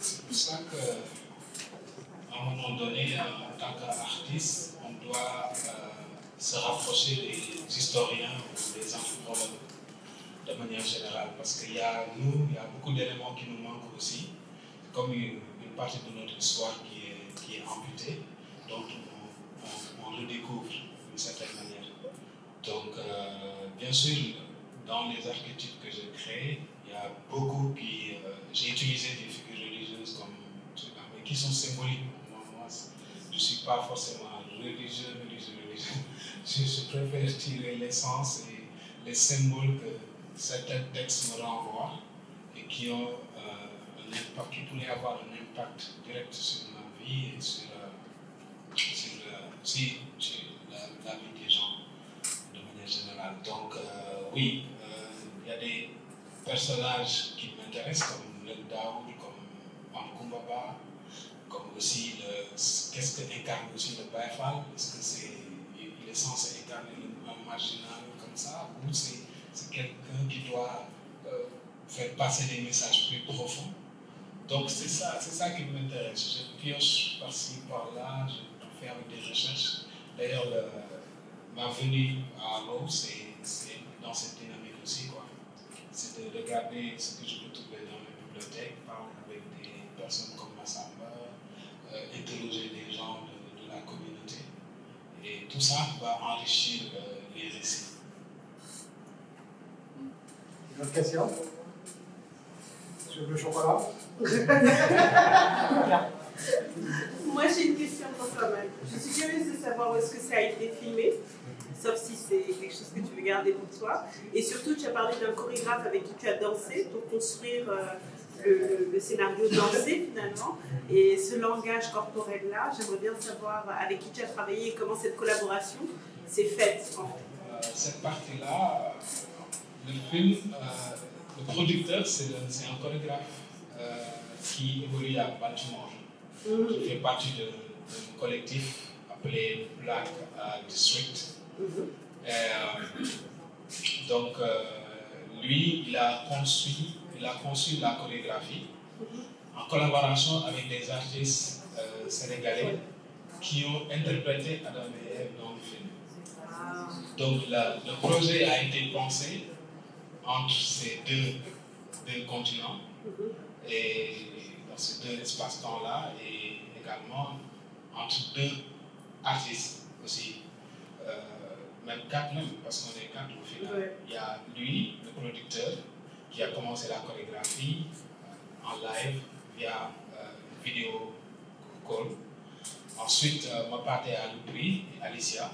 c'est pour ça qu'à un moment donné, en tant qu'artiste, on doit se rapprocher des historiens ou des anthropologues de manière générale, parce qu'il y a beaucoup d'éléments qui nous manquent aussi, comme une partie de notre histoire qui est amputée, donc on redécouvre d'une certaine manière. Donc, bien sûr, dans les archétypes que j'ai créés, il y a beaucoup qui... j'ai utilisé des figures religieuses mais qui sont symboliques. Moi, je ne suis pas forcément religieux. Je préfère tirer l'essence et les symboles que certains textes me renvoient et qui ont un impact, qui pourraient avoir un impact direct sur ma vie et sur la vie des gens de manière générale. Donc, oui, il y a des personnages qui m'intéressent, comme le Daoud, comme Amkumbaba, comme aussi qu'est-ce que incarne aussi le Baye Fall. Est-ce qu'il est censé incarner un marginal comme ça, ou c'est quelqu'un qui doit faire passer des messages plus profonds? Donc c'est ça qui m'intéresse. Je pioche par-ci, par-là, je fais avec des recherches. D'ailleurs, ma venue à l'eau, c'est dans cette dynamique aussi, quoi. C'est de regarder ce que je peux trouver dans les bibliothèques, parler avec des personnes comme Massamba, interroger des gens de la communauté. Et tout ça va enrichir les récits. Une autre question sur le chocolat? Moi, j'ai une question pour toi-même. Je suis curieuse de savoir où est-ce que ça a été filmé, sauf si c'est quelque chose que tu veux garder pour toi. Et surtout, tu as parlé d'un chorégraphe avec qui tu as dansé pour construire le scénario dansé, finalement. Et ce langage corporel-là, j'aimerais bien savoir avec qui tu as travaillé et comment cette collaboration s'est faite, en fait. Cette partie-là, le film, le producteur, c'est un chorégraphe qui évolue à Baltimore, qui fait partie d'un collectif appelé Black District. Donc, lui, il a conçu la chorégraphie en collaboration avec des artistes sénégalais qui ont interprété Adam et Ève dans le film. Donc, le projet a été pensé entre ces deux continents et dans ces deux espaces-temps-là, et également entre deux artistes aussi, même quatre même, parce qu'on est quatre au final. Ouais. Il y a lui, le producteur, qui a commencé la chorégraphie en live via vidéo call. Ensuite, Mapate et Aloubri et Alicia,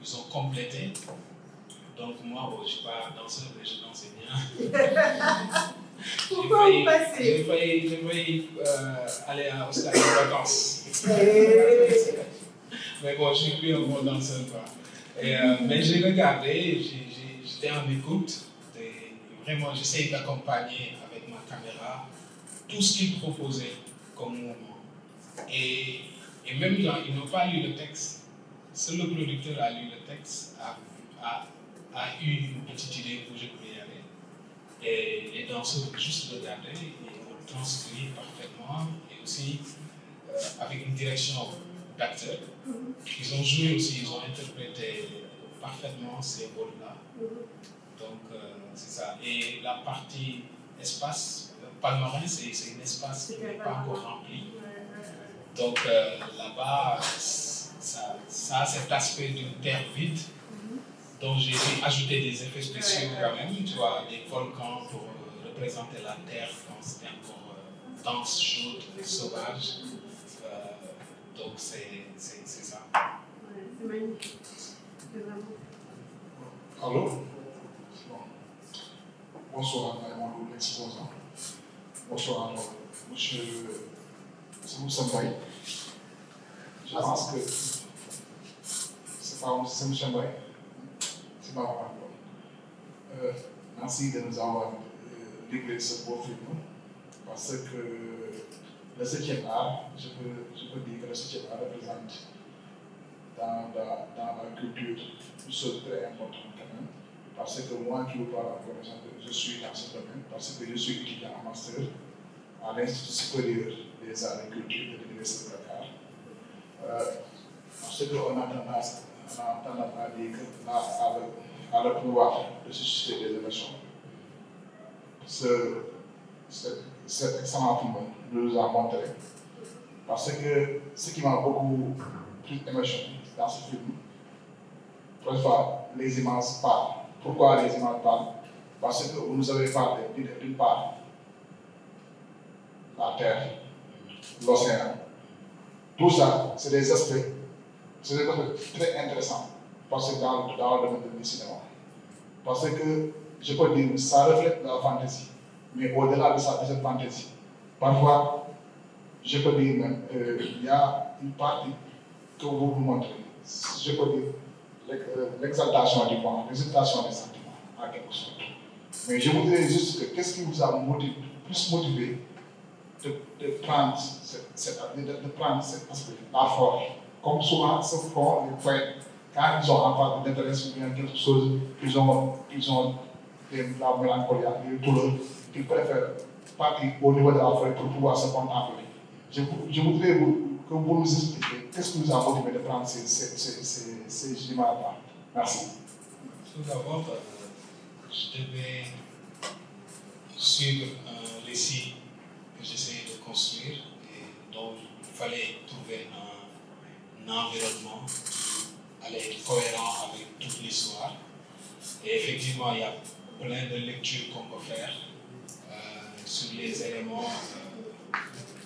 ils ont complété. Donc moi, bon, je ne suis pas danseur, mais je dansais bien. Pourquoi vous passez? J'ai failli aller au stade de vacances. Mais bon, je suis plus un bon danseur, quoi. Mais j'ai regardé, j'étais en écoute. Vraiment, j'essaye d'accompagner avec ma caméra tout ce qu'il proposait comme mouvement. Et même là, ils n'ont pas lu le texte. Seul le producteur a lu le texte, a eu une petite idée où je pouvais y aller. Et les danseurs ont juste regardé et ont transcrit parfaitement, et aussi avec une direction d'acteurs. Ils ont joué aussi, ils ont interprété parfaitement ces rôles-là. Donc c'est ça. Et la partie espace, Palmarin, c'est un espace qui n'est pas encore rempli. Donc là-bas, ça a cet aspect d'une terre vide. Donc j'ai ajouté des effets spéciaux quand même, tu vois, des volcans pour représenter la terre quand c'était encore dense, chaude, sauvage. Donc c'est ça. Ouais, c'est magnifique. C'est vraiment. Allô? Bonsoir, madame l'exposant. Bonsoir, monsieur Sambaï. Je pense que c'est monsieur Sambaï. C'est pas moi. Merci de nous avoir livré ce beau film. Parce que le 7e art, je peux dire que le 7e art représente dans la culture, une chose très importante quand même, parce que moi qui vous parle en connaissance, je suis dans ce domaine, parce que je suis étudiant en master à l'Institut supérieur des arts et culture de l'Université de Dakar. Parce qu'on a tendance à dire que là, à le pouvoir de susciter des émotions. Cet excellent film nous a montré. Parce que ce qui m'a beaucoup plus émotionné dans ce film, les images parlent. Pourquoi les images parlent? Parce que vous nous avez parlé d'une part, la terre, l'océan. Tout ça, c'est des aspects très intéressants. Parce que dans le domaine du cinéma. Parce que, je peux dire, ça reflète la fantaisie. Mais au-delà de cette fantaisie, parfois, je peux dire même, il y a une partie que vous montrez. Je peux dire l'exaltation du monde, l'exaltation des sentiments, en quelque sorte. Mais je voudrais juste que, qu'est-ce qui vous a plus motivé de prendre cet aspect, la force? Comme souvent, ce font les poètes, quand ils ont en face d'intérêt ou bien quelque chose, ils ont la mélancolie, tout le, ils préfèrent partir au niveau de la forêt pour pouvoir se contempler. Je voudrais que vous nous expliquiez qu'est-ce qui vous a motivé de prendre ces images-là. Merci. Tout d'abord, je devais suivre un récit que j'essayais de construire et dont il fallait trouver un environnement qui allait être cohérent avec toute l'histoire. Et effectivement, il y a plein de lectures qu'on peut faire sur les éléments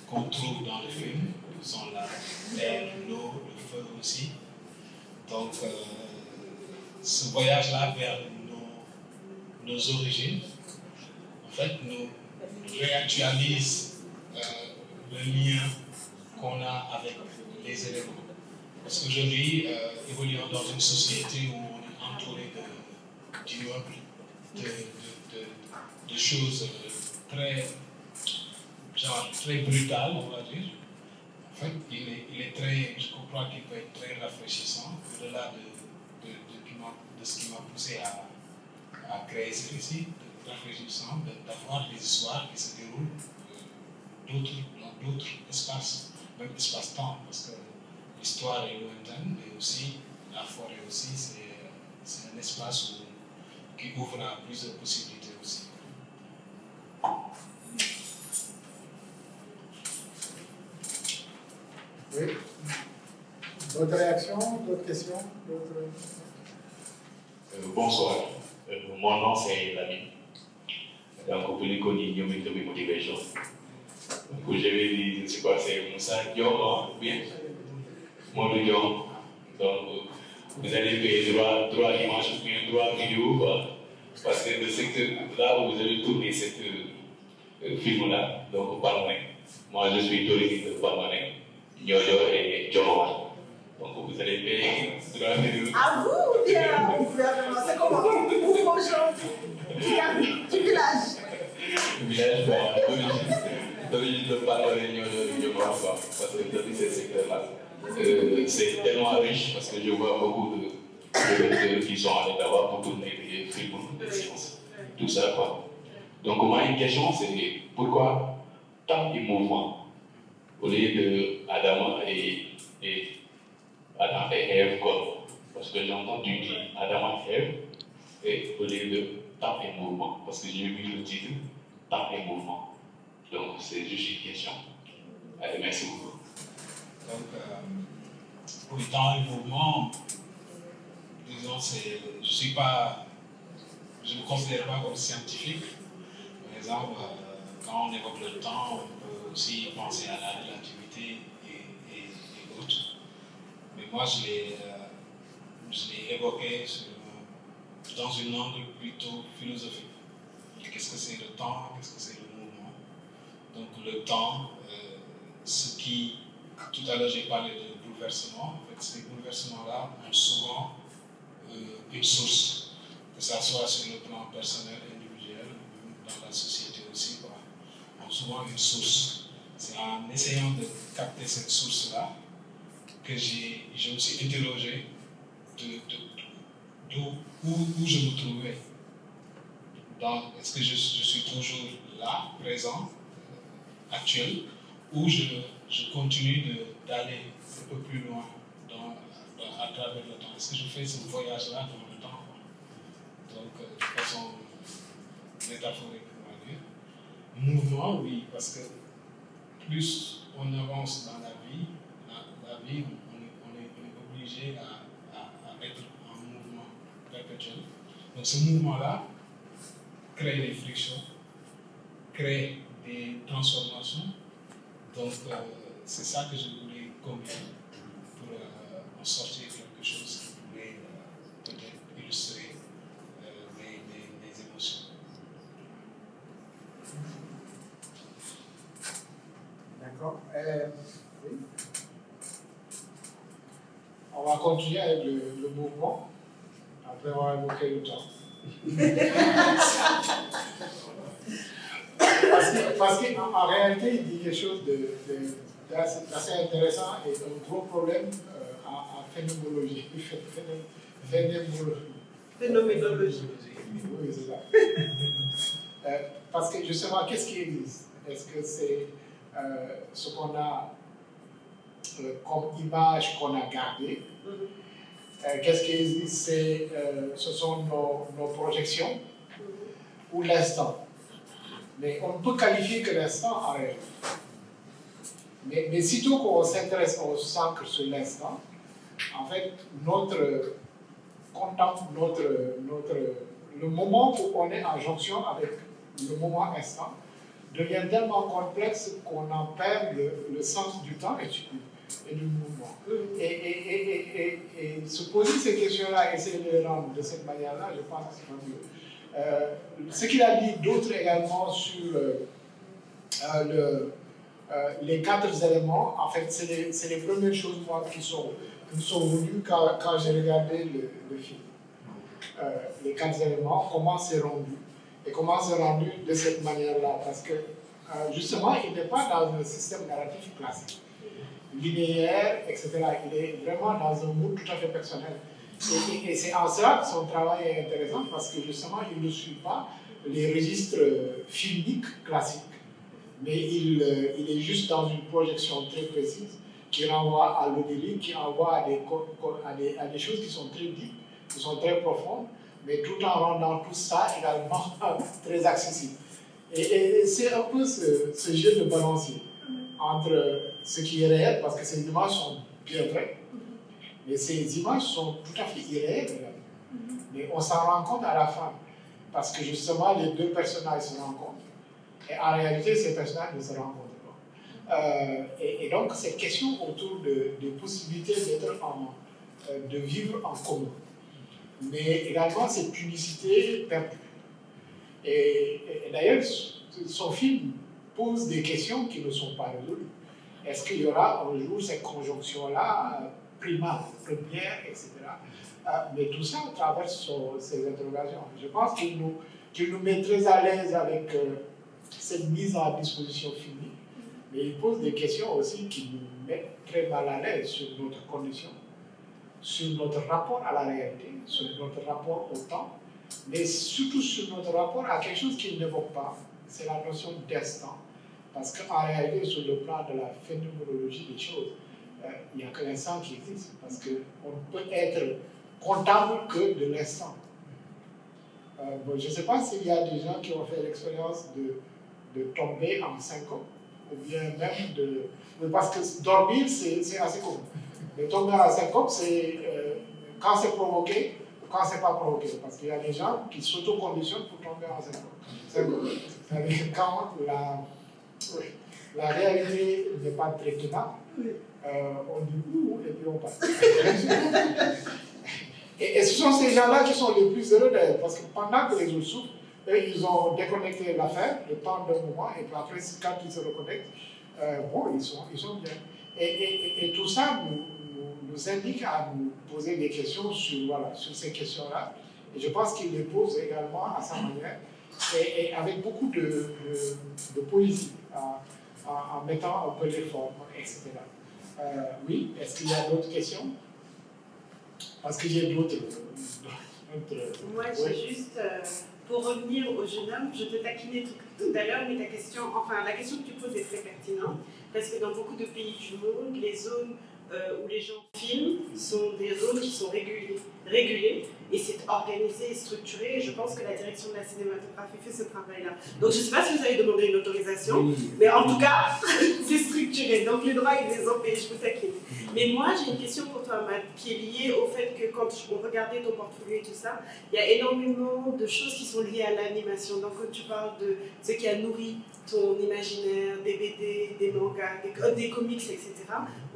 qu'on trouve dans le film, qui sont la terre, l'eau, le feu aussi. Donc, ce voyage-là vers nos origines, en fait, nous réactualise le lien qu'on a avec les éléments. Parce qu'aujourd'hui, évoluons dans une société où on est entouré d'immeubles, de choses très brutales, on va dire. En fait, je crois qu'il peut être très rafraîchissant, au-delà de ce qui m'a poussé à créer ce récit, rafraîchissant, d'avoir des histoires qui se déroulent dans d'autres espaces, même espace-temps, parce que l'histoire est lointaine, mais aussi la forêt aussi, c'est un espace qui ouvre à plusieurs possibilités aussi. Oui. D'autres réactions, d'autres questions? Bonsoir. Mon nom c'est Lami. Donc, vous les connaissez, nous mettons mes motivations. Donc, je vais dire, c'est quoi, c'est Moussa Dior, bien. Moi, Dior. Donc, vous allez payer droit image ou bien droit vidéo, parce que le secteur là où vous avez tourné ce film-là, donc Palmarin. Moi, je suis d'origine de Palmarin, Nyoyo et Djorowa. Donc, vous allez payer droit vidéo. À vous, bien, au gouvernement, c'est comment? Vous, aux gens du village. Village, d'origine de Palmarin, Nyoyo et Djorowa, parce que dans ce secteur-là, c'est tellement riche parce que je vois beaucoup de qui sont allés là-bas pour tourner des films de science, tout ça quoi. Donc moi une question c'est pourquoi tant de mouvements au lieu de Adam et Ève quoi, parce que j'ai entendu dire Adam et Ève et au lieu de tant et mouvement, parce que j'ai vu le titre tant et mouvement. Donc c'est juste une question. Allez, merci beaucoup. Donc, pour le temps et le mouvement, disons, je ne me considère pas comme scientifique. Par exemple, quand on évoque le temps, on peut aussi penser à la relativité et autres. Mais moi, je l'ai évoqué dans une angle plutôt philosophique. Qu'est-ce que c'est le temps? Qu'est-ce que c'est le mouvement? Donc, le temps, ce qui... Tout à l'heure, j'ai parlé de bouleversement. En fait, ces bouleversements-là ont souvent une source, que ce soit sur le plan personnel, individuel, ou dans la société aussi, ont souvent une source. C'est en essayant de capter cette source-là que je me suis interrogé où je me trouvais. Est-ce que je suis toujours là, présent, actuel, ou je continue d'aller un peu plus loin à travers le temps? Est-ce que je fais ce voyage-là dans le temps? Donc, de façon métaphorique, on va dire. Mouvement, oui, parce que plus on avance dans la vie, on est obligé à être en mouvement perpétuel. Donc, ce mouvement-là crée des frictions, crée des transformations. Donc, c'est ça que je voulais combiner pour en sortir quelque chose qui pourrait peut-être illustrer mes émotions. D'accord. Oui. On va continuer avec le mouvement, après on va évoquer le temps. Parce qu'en réalité, il dit quelque chose d'assez intéressant et un gros problème en phénoménologie. Phénoménologie. Oui, c'est ça. Parce que justement, qu'est-ce qui existe? Est-ce que c'est ce qu'on a comme image qu'on a gardée? Qu'est-ce qui existe? Ce sont nos projections ou l'instant. Mais on ne peut qualifier que l'instant en réalité. Mais sitôt qu'on s'intéresse, on s'ancre sur l'instant, en fait, le moment où on est en jonction avec le moment instant devient tellement complexe qu'on en perd le sens du temps et du mouvement. Et se poser ces questions-là, essayer de les rendre de cette manière-là, je pense que c'est pas mieux. Ce qu'il a dit d'autres également sur les 4 éléments, en fait, c'est les premières choses moi, qui me sont venues quand j'ai regardé le film. Les 4 éléments, comment c'est rendu. Et comment c'est rendu de cette manière-là. Parce que, justement, il n'est pas dans un système narratif classique, linéaire, etc. Il est vraiment dans un mood tout à fait personnel. Et c'est en cela que son travail est intéressant, parce que justement, il ne suit pas les registres filmiques classiques, mais il est juste dans une projection très précise qui renvoie à l'onirique, qui renvoie à des choses qui sont très deep, qui sont très profondes, mais tout en rendant tout ça également très accessible. Et c'est un peu ce jeu de balancier entre ce qui est réel, parce que ces images sont bien vraies, mais ces images sont tout à fait irréelles. Mais on s'en rend compte à la fin, parce que justement les 2 personnages se rencontrent, et en réalité ces personnages ne se rencontrent pas. Et donc cette question autour des possibilités de vivre en commun, mais également cette unicité perdue. Et d'ailleurs, son film pose des questions qui ne sont pas résolues. Est-ce qu'il y aura un jour cette conjonction-là, première, etc. Mais tout ça traverse ces interrogations. Je pense qu'il nous met très à l'aise avec cette mise à disposition filmique, mais il pose des questions aussi qui nous mettent très mal à l'aise sur notre condition, sur notre rapport à la réalité, sur notre rapport au temps, mais surtout sur notre rapport à quelque chose qu'il n'évoque pas, c'est la notion d'instant. Parce qu'en réalité, sur le plan de la phénoménologie des choses, il n'y a que l'instant qui existe, parce qu'on ne peut être comptable que de l'instant. Bon, je ne sais pas s'il y a des gens qui ont fait l'expérience de tomber en syncope, ou bien même de... Parce que dormir, c'est assez commun. Mais tomber en syncope, c'est quand c'est provoqué, ou quand c'est pas provoqué. Parce qu'il y a des gens qui s'autoconditionnent pour tomber en syncope. C'est-à-dire quand la réalité n'est pas très tenable, on dit ouh, et puis on passe. Et ce sont ces gens-là qui sont les plus heureux d'ailleurs, parce que pendant que les autres souffrent, eux, ils ont déconnecté l'affaire, le temps d'un moment, et puis après, quand ils se reconnectent, bon, ils sont bien. Et tout ça nous indique à nous poser des questions sur ces questions-là. Et je pense qu'il les pose également à sa manière, et avec beaucoup de poésie, en mettant un peu les formes, etc. Oui, est-ce qu'il y a d'autres questions? Parce que j'ai d'autres. Moi, j'ai juste, pour revenir au jeune homme, je te taquinais tout à l'heure, mais la question que tu poses est très pertinente, parce que dans beaucoup de pays du monde, les zones où les gens filment sont des zones qui sont régulées et c'est organisé et structuré, et je pense que la direction de la cinématographie fait ce travail-là. Donc je ne sais pas si vous avez demandé une autorisation, mais en tout cas, c'est structuré, donc les droits, ils les ont payés, je vous taquine. Mais moi, j'ai une question pour toi, Matt, qui est liée au fait que quand on regardait ton portfolio et tout ça, il y a énormément de choses qui sont liées à l'animation. Donc quand tu parles de ce qui a nourri ton imaginaire, des BD, des mangas, des comics, etc.,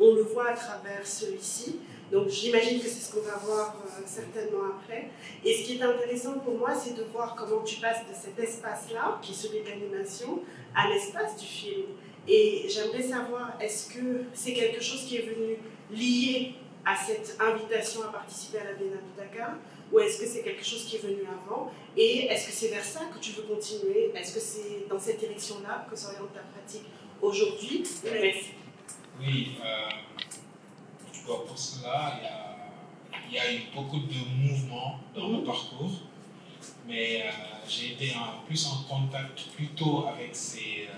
on le voit à travers celui-ci. Donc j'imagine que c'est ce qu'on va voir certainement après. Et ce qui est intéressant pour moi, c'est de voir comment tu passes de cet espace-là, qui est celui de l'animation, à l'espace du film. Et j'aimerais savoir, est-ce que c'est quelque chose qui est venu lié à cette invitation à participer à la Biennale de Dakar, ou est-ce que c'est quelque chose qui est venu avant? Et est-ce que c'est vers ça que tu veux continuer? Est-ce que c'est dans cette direction-là que s'oriente ta pratique aujourd'hui? Merci. Oui, pour cela, il y a eu beaucoup de mouvements dans mon parcours, mais j'ai été plus en contact plutôt avec ces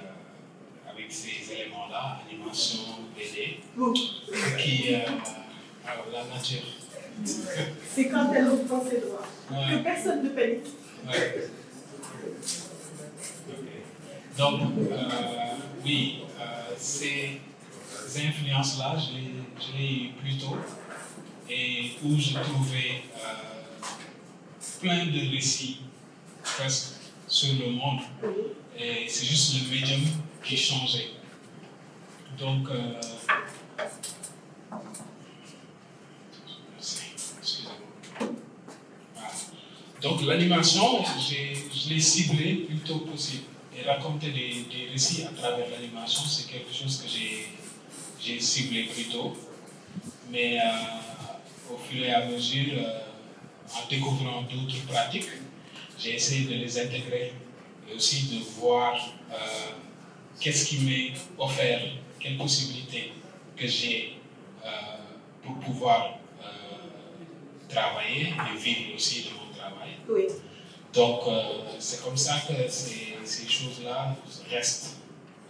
éléments-là, animation, BD, qui alors la nature. C'est quand elle reprend ses droits, que personne ne panique. Ouais. Okay. Donc, oui, ces influences-là, je l'ai eu plus tôt, et où je trouvais plein de récits presque sur le monde. Et c'est juste le médium qui changeait. Donc, donc l'animation, je l'ai ciblée le plus tôt possible. Et raconter des récits à travers l'animation, c'est quelque chose que j'ai ciblé plus tôt. Mais au fur et à mesure, en découvrant d'autres pratiques, j'ai essayé de les intégrer et aussi de voir qu'est-ce qui m'est offert, quelles possibilités que j'ai pour pouvoir travailler et vivre aussi de mon travail. Oui. Donc, c'est comme ça que ces choses-là restent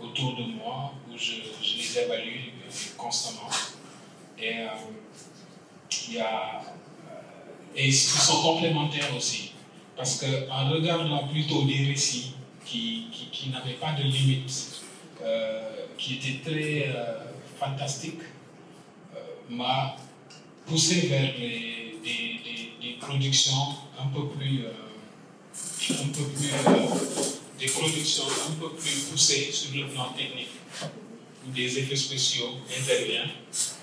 autour de moi, où je les évalue constamment. Et ils sont complémentaires aussi. Parce qu'en regardant plutôt des récits qui n'avaient pas de limites, qui étaient très fantastiques, m'a poussé vers des productions un peu plus poussées sur le plan technique, où des effets spéciaux interviennent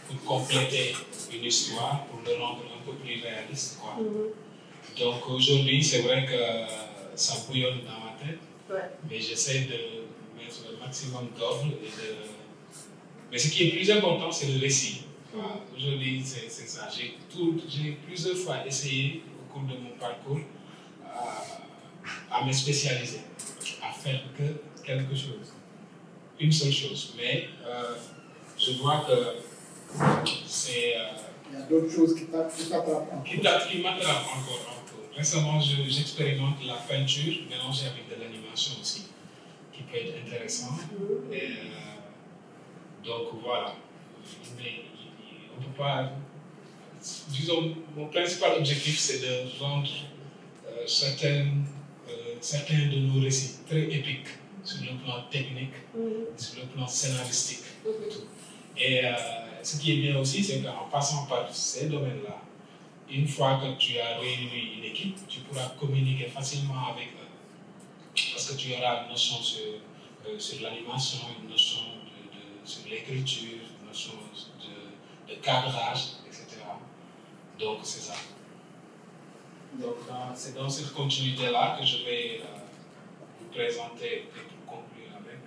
pour compléter une histoire, pour le rendre un peu plus réaliste, quoi. Donc aujourd'hui, c'est vrai que ça bouillonne dans ma tête, mais j'essaie de mettre le maximum d'ordre mais ce qui est plus important, c'est le récit. Aujourd'hui, c'est ça. J'ai plusieurs fois essayé, au cours de mon parcours, à me spécialiser, à faire que quelque chose, une seule chose. Mais je vois que c'est... il y a d'autres choses qui t'attrapent encore. Qui m'attrapent encore. Récemment, j'expérimente la peinture mélangée avec de l'animation aussi, qui peut être intéressant. Et, donc voilà. Mais on ne peut pas... Disons, mon principal objectif, c'est de rendre certains de nos récits très épiques sur le plan technique, sur le plan scénaristique. Et ce qui est bien aussi, c'est qu'en passant par ces domaines-là, une fois que tu as réuni une équipe, tu pourras communiquer facilement avec eux. Parce que tu auras une notion sur l'animation, une notion sur l'écriture, une notion de cadrage, etc. Donc c'est ça. Donc c'est dans cette continuité-là que je vais vous présenter, et pour conclure avec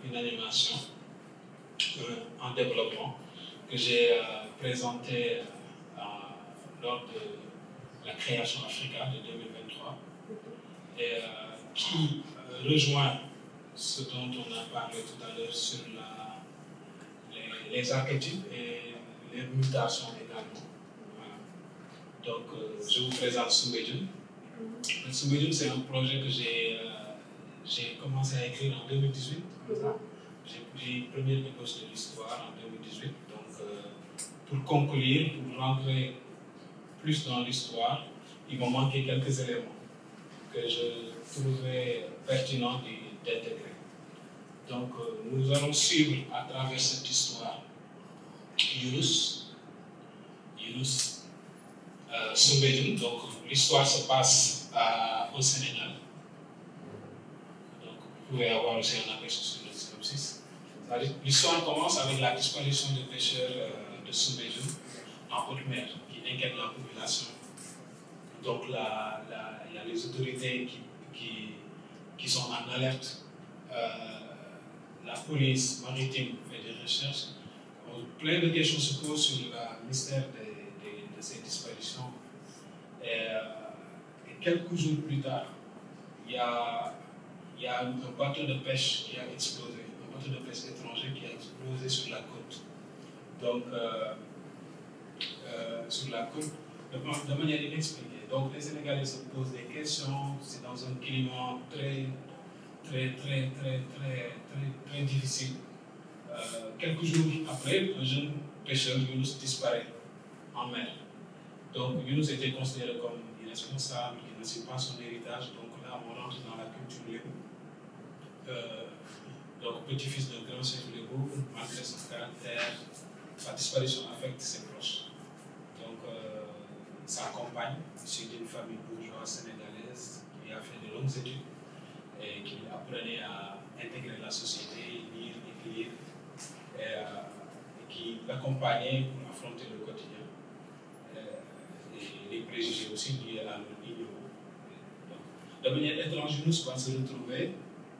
une animation en développement que j'ai présentée lors de la création Africa de 2023 et qui rejoint ce dont on a parlé tout à l'heure sur les archétypes et les mutations également. Voilà. Donc, je vous présente Soumbédioune. Soumbédioune, c'est un projet que j'ai commencé à écrire en 2018. J'ai pris première ébauche de l'histoire en 2018. Donc, pour conclure, pour rentrer plus dans l'histoire, il m'a manqué quelques éléments que je trouvais pertinents d'intégrer. Donc, nous allons suivre à travers cette histoire Younous Soumbédioune. Donc, l'histoire se passe au Sénégal. Donc, vous pouvez avoir aussi un aperçu sur le synopsis. L'histoire commence avec la disparition des pêcheurs de Soumbédioune en haute mer qui inquiète la population. Donc, il y a les autorités qui sont en alerte. La police maritime fait des recherches. Plein de questions se posent sur le mystère de ces disparitions. Et quelques jours plus tard, il y a un bateau de pêche qui a explosé, un bateau de pêche étranger qui a explosé sur la côte. Donc, sur la côte, de manière inexpliquée. Donc, les Sénégalais se posent des questions. C'est dans un climat très difficile. Quelques jours après, un jeune pêcheur, Younous, disparaît en mer. Donc, Younous était considéré comme irresponsable, qui ne sait pas son héritage. Donc là, on rentre dans la culture lébou. Donc, petit-fils d'un grand chef lébou, malgré son caractère, sa disparition affecte ses proches. Donc, sa compagne, issue d'une famille bourgeoise sénégalaise, qui a fait de longues études et qui apprenait à intégrer la société, lire, écrire, et qui l'accompagnait pour affronter le quotidien. Et les préjugés aussi liés à l'ignorance. De manière étrange, Younous va se retrouver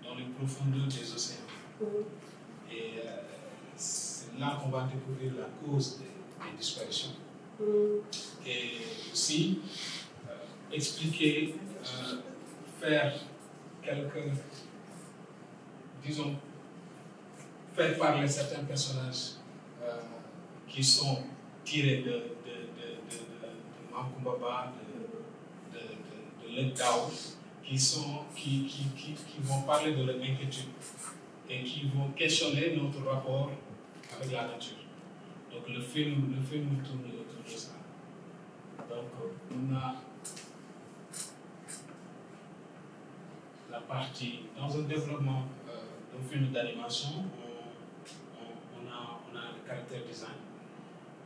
dans les profondeurs des océans. Et c'est là qu'on va découvrir la cause des disparitions. Et aussi expliquer, faire quelques, disons, faire parler certains personnages qui sont tirés de Mankumbaba, de Ledao, qui vont parler de leur inquiétude et qui vont questionner notre rapport avec la nature. Donc le film tourne autour de ça. Donc on a la partie, dans un développement d'un film d'animation, on a le caractère design.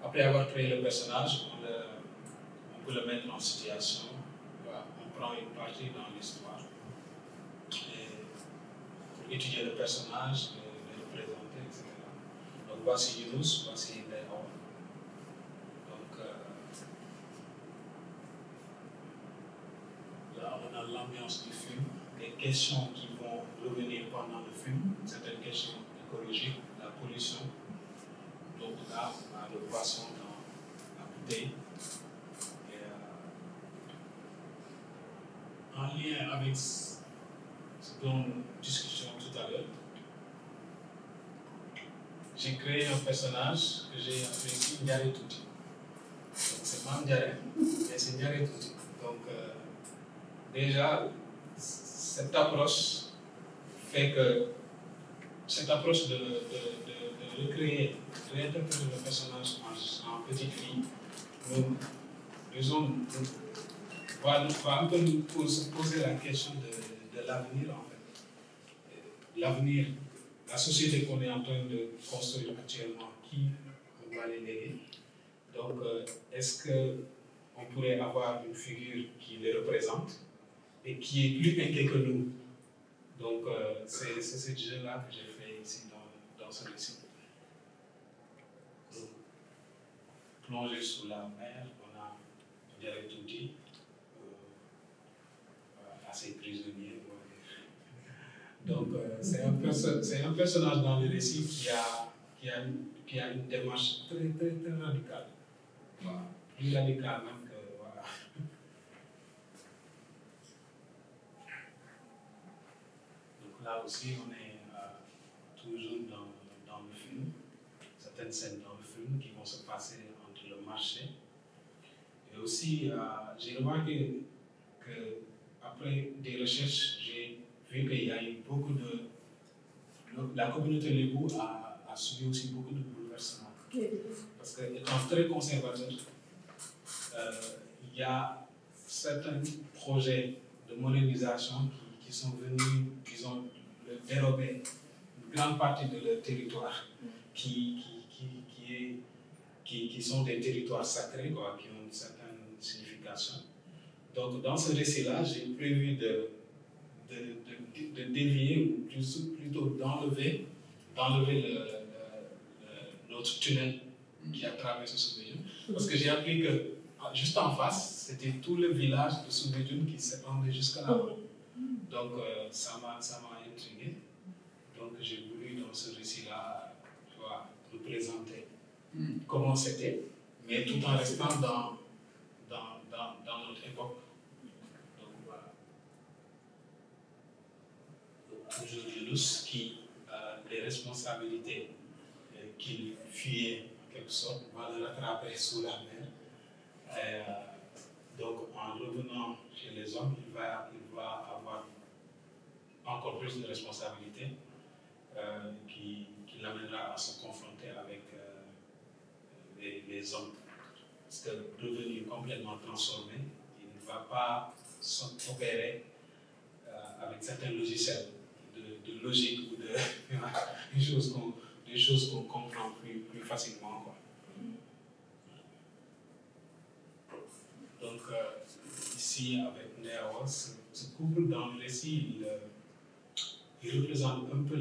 Après avoir créé le personnage, on peut le mettre en situation. Voilà, on prend une partie dans l'histoire pour étudier le personnage, le représenter, etc. Donc voici Younous, voici Léon. Donc là on a l'ambiance du film, les questions qui vont revenir pendant le film, certaines questions écologiques, la pollution. Donc là on a le poisson dans la bouteille. En lien avec ce dont nous discutions tout à l'heure, j'ai créé un personnage que j'ai appelé Ndiare Touti. Donc c'est pas Ndiare, mais c'est Ndiare Touti. Donc déjà, cette approche fait que cette approche de recréer, de réinterpréter le personnage en petite fille, va un peu nous poser la question de l'avenir en fait. L'avenir, la société qu'on est en train de construire actuellement, qui on va les léguer. Donc, est-ce qu'on pourrait avoir une figure qui les représente et qui est plus inquiet que nous? Donc, c'est ce jeu-là que j'ai fait ici dans ce récit. Plongé sous la mer, on a Ndiare Touti, assez prisonnier. Donc, c'est un personnage dans le récit qui a une démarche très radicale. Voilà. Plus radicale même que. Voilà. Donc là aussi, on est toujours dans le film. Cette certaines scènes dans le film qui vont se passer entre le marché. Et aussi, j'ai remarqué qu'après des recherches, j'ai vu qu'il y a eu beaucoup de... La communauté Lébou a subi aussi beaucoup de bouleversements. Parce qu'étant très conservateur, il y a certains projets de modernisation qui sont venus, qui ont dérobé une grande partie de leur territoire, qui sont des territoires sacrés, quoi, qui ont une certaine signification. Donc, dans ce récit-là, j'ai prévu de dévier, ou plutôt d'enlever notre tunnel qui a traversé Soumbédioune. Parce que j'ai appris que juste en face, c'était tout le village de Soumbédioune qui s'étendait jusqu'à là-bas. Donc, ça m'a intrigué. Donc, j'ai voulu, dans ce récit-là, nous présenter comment c'était, mais tout en restant dans notre époque. Donc, voilà. Donc, toujours Younous qui a les responsabilités qu'il fuyait, en quelque sorte, va le rattraper sous la mer. Donc, en revenant chez les hommes, il va avoir encore plus de responsabilités qui l'amènera à se confronter avec les hommes. Parce que devenu complètement transformé, il ne va pas s'opérer avec certains logiciels de logique ou des choses qu'on comprend plus facilement, quoi. Donc, ici, avec Ndéawa, ce couple dans le récit, il représente un peu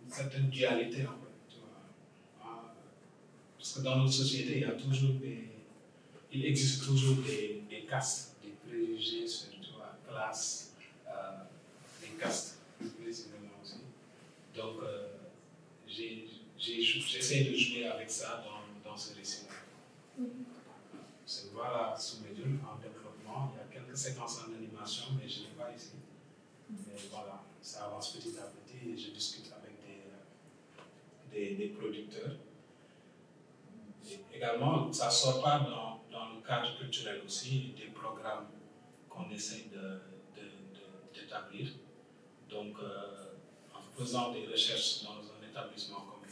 certaines dualités, en fait. Tu vois. Parce que dans notre société, il existe toujours des castes, des préjugés sur la classe, des castes, plus précisément aussi. Donc, j'essaie de jouer avec ça dans ce récit-là. Voilà, Soumbédioune en développement. Il y a quelques séquences en animation, mais je ne l'ai pas ici. Mais voilà, ça avance petit à petit et je discute avec des producteurs. Et également, ça ne sort pas dans le cadre culturel aussi, des programmes qu'on essaie d'établir. Donc, en faisant des recherches dans un établissement comme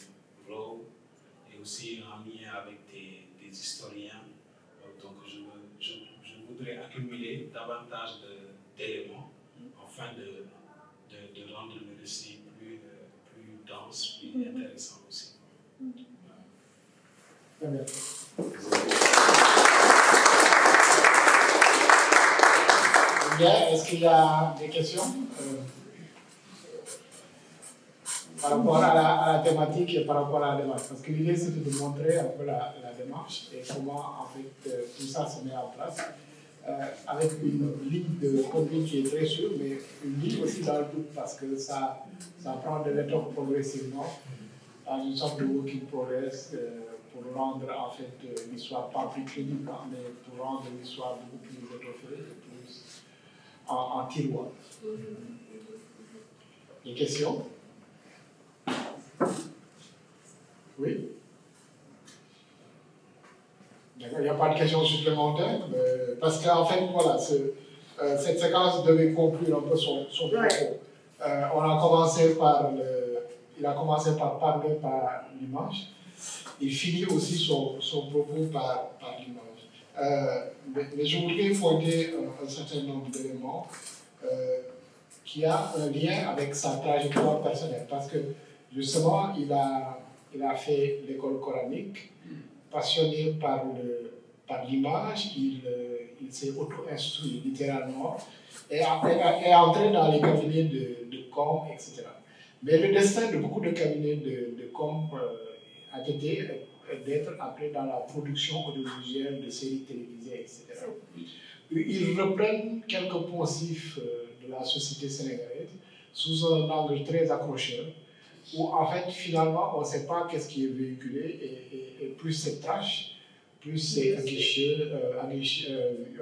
RAW et aussi en lien avec des historiens. Donc, je voudrais accumuler davantage d'éléments afin de rendre le récit plus dense, plus intéressant aussi. Très bien. Bien, est-ce qu'il y a des questions par rapport à la thématique et par rapport à la démarche? Parce que l'idée, c'était de montrer un peu la démarche et comment en fait, tout ça se met en place avec une ligne de conduite qui est très sûre, mais une ligne aussi dans le doute parce que ça prend de l'étoffe progressivement dans une sorte de work in progress pour rendre en fait l'histoire pas plus crédible, mais pour rendre l'histoire beaucoup plus étoffée et plus en tiroir. Des questions? Oui? D'accord, il n'y a pas de questions supplémentaires, parce qu'en fait, voilà, cette séquence devait conclure un peu son propos. Il a commencé par parler par l'image, il finit aussi son propos par l'image. Mais je voudrais pointer un certain nombre d'éléments qui a un lien avec sa trajectoire personnelle, parce que justement, il a fait l'école coranique, passionné par l'image, il s'est auto-instruit littéralement et est entré dans les cabinets de com, etc. Mais le destin de beaucoup de cabinets de com a été d'être appelé dans la production audiovisuelle de séries télévisées, etc. Ils reprennent quelques poncifs de la société sénégalaise sous un angle très accrocheur, où en fait, finalement, on ne sait pas qu'est-ce qui est véhiculé, et plus c'est trash, plus c'est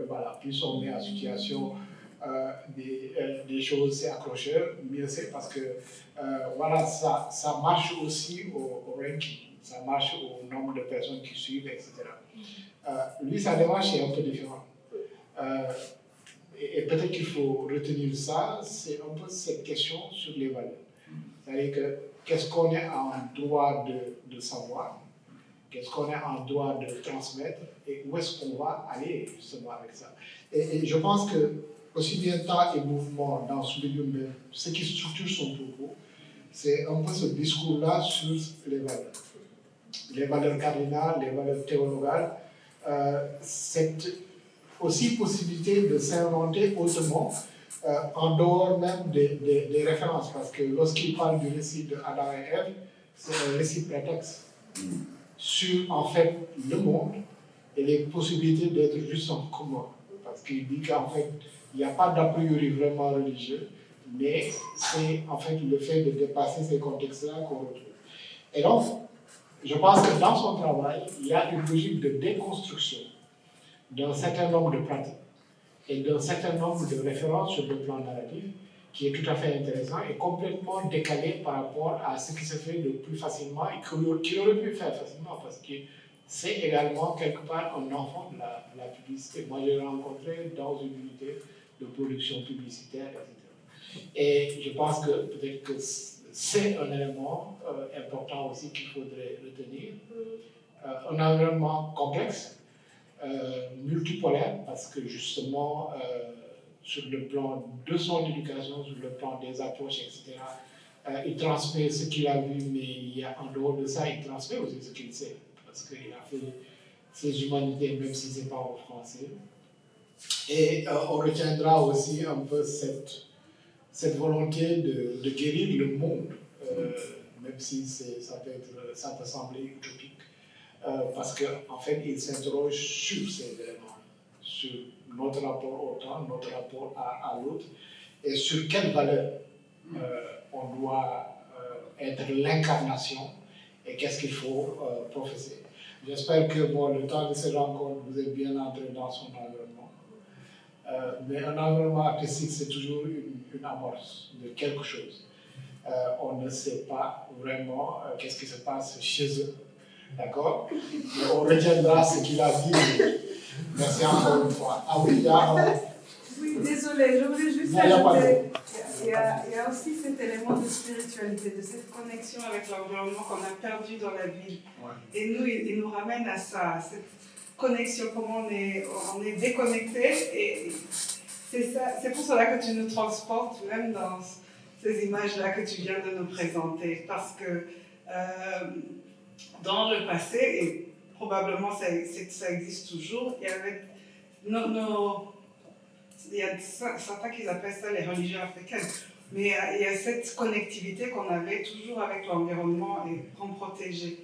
voilà, plus on met en situation des choses, c'est accrocheur, mieux c'est parce que voilà, ça marche aussi au ranking. ça marche au nombre de personnes qui suivent, etc. Lui, sa démarche est un peu différente. Et peut-être qu'il faut retenir ça, c'est un peu cette question sur les valeurs. C'est-à-dire que qu'est-ce qu'on est en droit de savoir, qu'est-ce qu'on est en droit de transmettre et où est-ce qu'on va aller justement avec ça. Et je pense que aussi bien temps et mouvement dans ce milieu, mais ce qui structure son propos, c'est un peu ce discours-là sur les valeurs cardinales, les valeurs théologales, cette aussi possibilité de s'inventer autrement, en dehors même des références, parce que lorsqu'il parle du récit de Adam et Ève, c'est un récit prétexte sur en fait le monde et les possibilités d'être juste en commun, parce qu'il dit qu'en fait il n'y a pas d'a priori vraiment religieux, mais c'est en fait le fait de dépasser ces contextes-là qu'on retrouve. Et donc, je pense que dans son travail, il y a une logique de déconstruction d'un certain nombre de pratiques et d'un certain nombre de références sur le plan narratif qui est tout à fait intéressant et complètement décalé par rapport à ce qui se fait le plus facilement et qu'il aurait pu faire facilement parce que c'est également quelque part un enfant de la publicité. Moi, je l'ai rencontré dans une unité de production publicitaire, etc. Et je pense que peut-être que c'est un élément important aussi qu'il faudrait retenir. Un environnement complexe, multipolaire, parce que justement, sur le plan de son éducation, sur le plan des approches, etc., il transmet ce qu'il a vu, mais il y a, en dehors de ça, il transmet aussi ce qu'il sait, parce qu'il a fait ses humanités, même si ce n'est pas en français. Et on retiendra aussi un peu cette volonté de guérir le monde, même si ça peut sembler utopique. Parce qu'en fait, il s'interroge sur ces éléments, sur notre rapport au temps, notre rapport à l'autre, et sur quelle valeur on doit être l'incarnation et qu'est-ce qu'il faut professer. J'espère que le temps de cette rencontre, vous êtes bien entré dans son environnement. Mais un environnement artistique, c'est toujours une amorce de quelque chose. On ne sait pas vraiment qu'est-ce qui se passe chez eux. D'accord? Mais on retiendra ce qu'il a dit. Merci encore une fois. Ah oui, il y a... Oui, désolé, je voulais juste ajouter. Il y a aussi cet élément de spiritualité, de cette connexion avec l'environnement qu'on a perdu dans la ville. Ouais. Et nous, il nous ramène à ça, à cette connexion, comment on est déconnecté. Et c'est pour cela que tu nous transportes, même dans ces images-là que tu viens de nous présenter. Parce que dans le passé, et probablement ça existe toujours, il y avait il y a certains qui appellent ça les religions africaines, mais il y a cette connectivité qu'on avait toujours avec l'environnement et qu'on protégeait.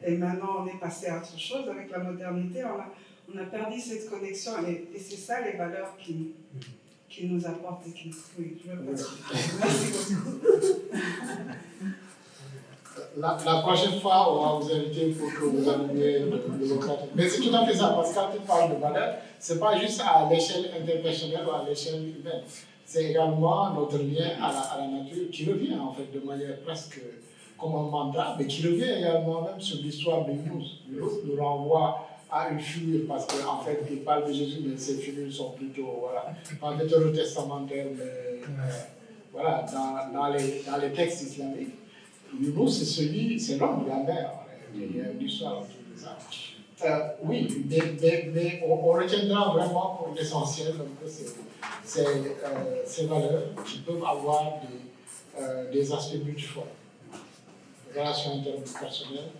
Et maintenant, on est passé à autre chose avec la modernité, on a perdu cette connexion et c'est ça les valeurs qui nous apportent et qui... Oui, je veux pas. Merci beaucoup. La prochaine fois, on va vous inviter pour que vous animiez le local. Mais c'est tout à fait ça, parce que quand tu parles de valeurs, ce n'est pas juste à l'échelle interpersonnelle ou à l'échelle humaine. C'est également notre lien à la nature qui revient en fait de manière presque comme un mantra, mais qui revient également même sur l'histoire de Yunus. Yunus nous renvoie à une figure, parce qu'en fait, il parle de Jésus, mais ces figures sont plutôt, voilà, en hétéro-testamentaire, voilà, dans les textes islamiques. Yunus, c'est l'homme de la mer. Il y a une histoire autour de ça. Oui, mais on retiendra vraiment pour l'essentiel ces valeurs qui peuvent avoir des aspects multiformes. Relations interpersonnelles,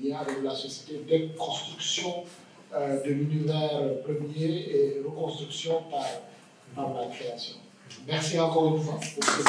lien avec la société, déconstruction de l'univers premier et reconstruction par la création. Merci encore une fois pour ce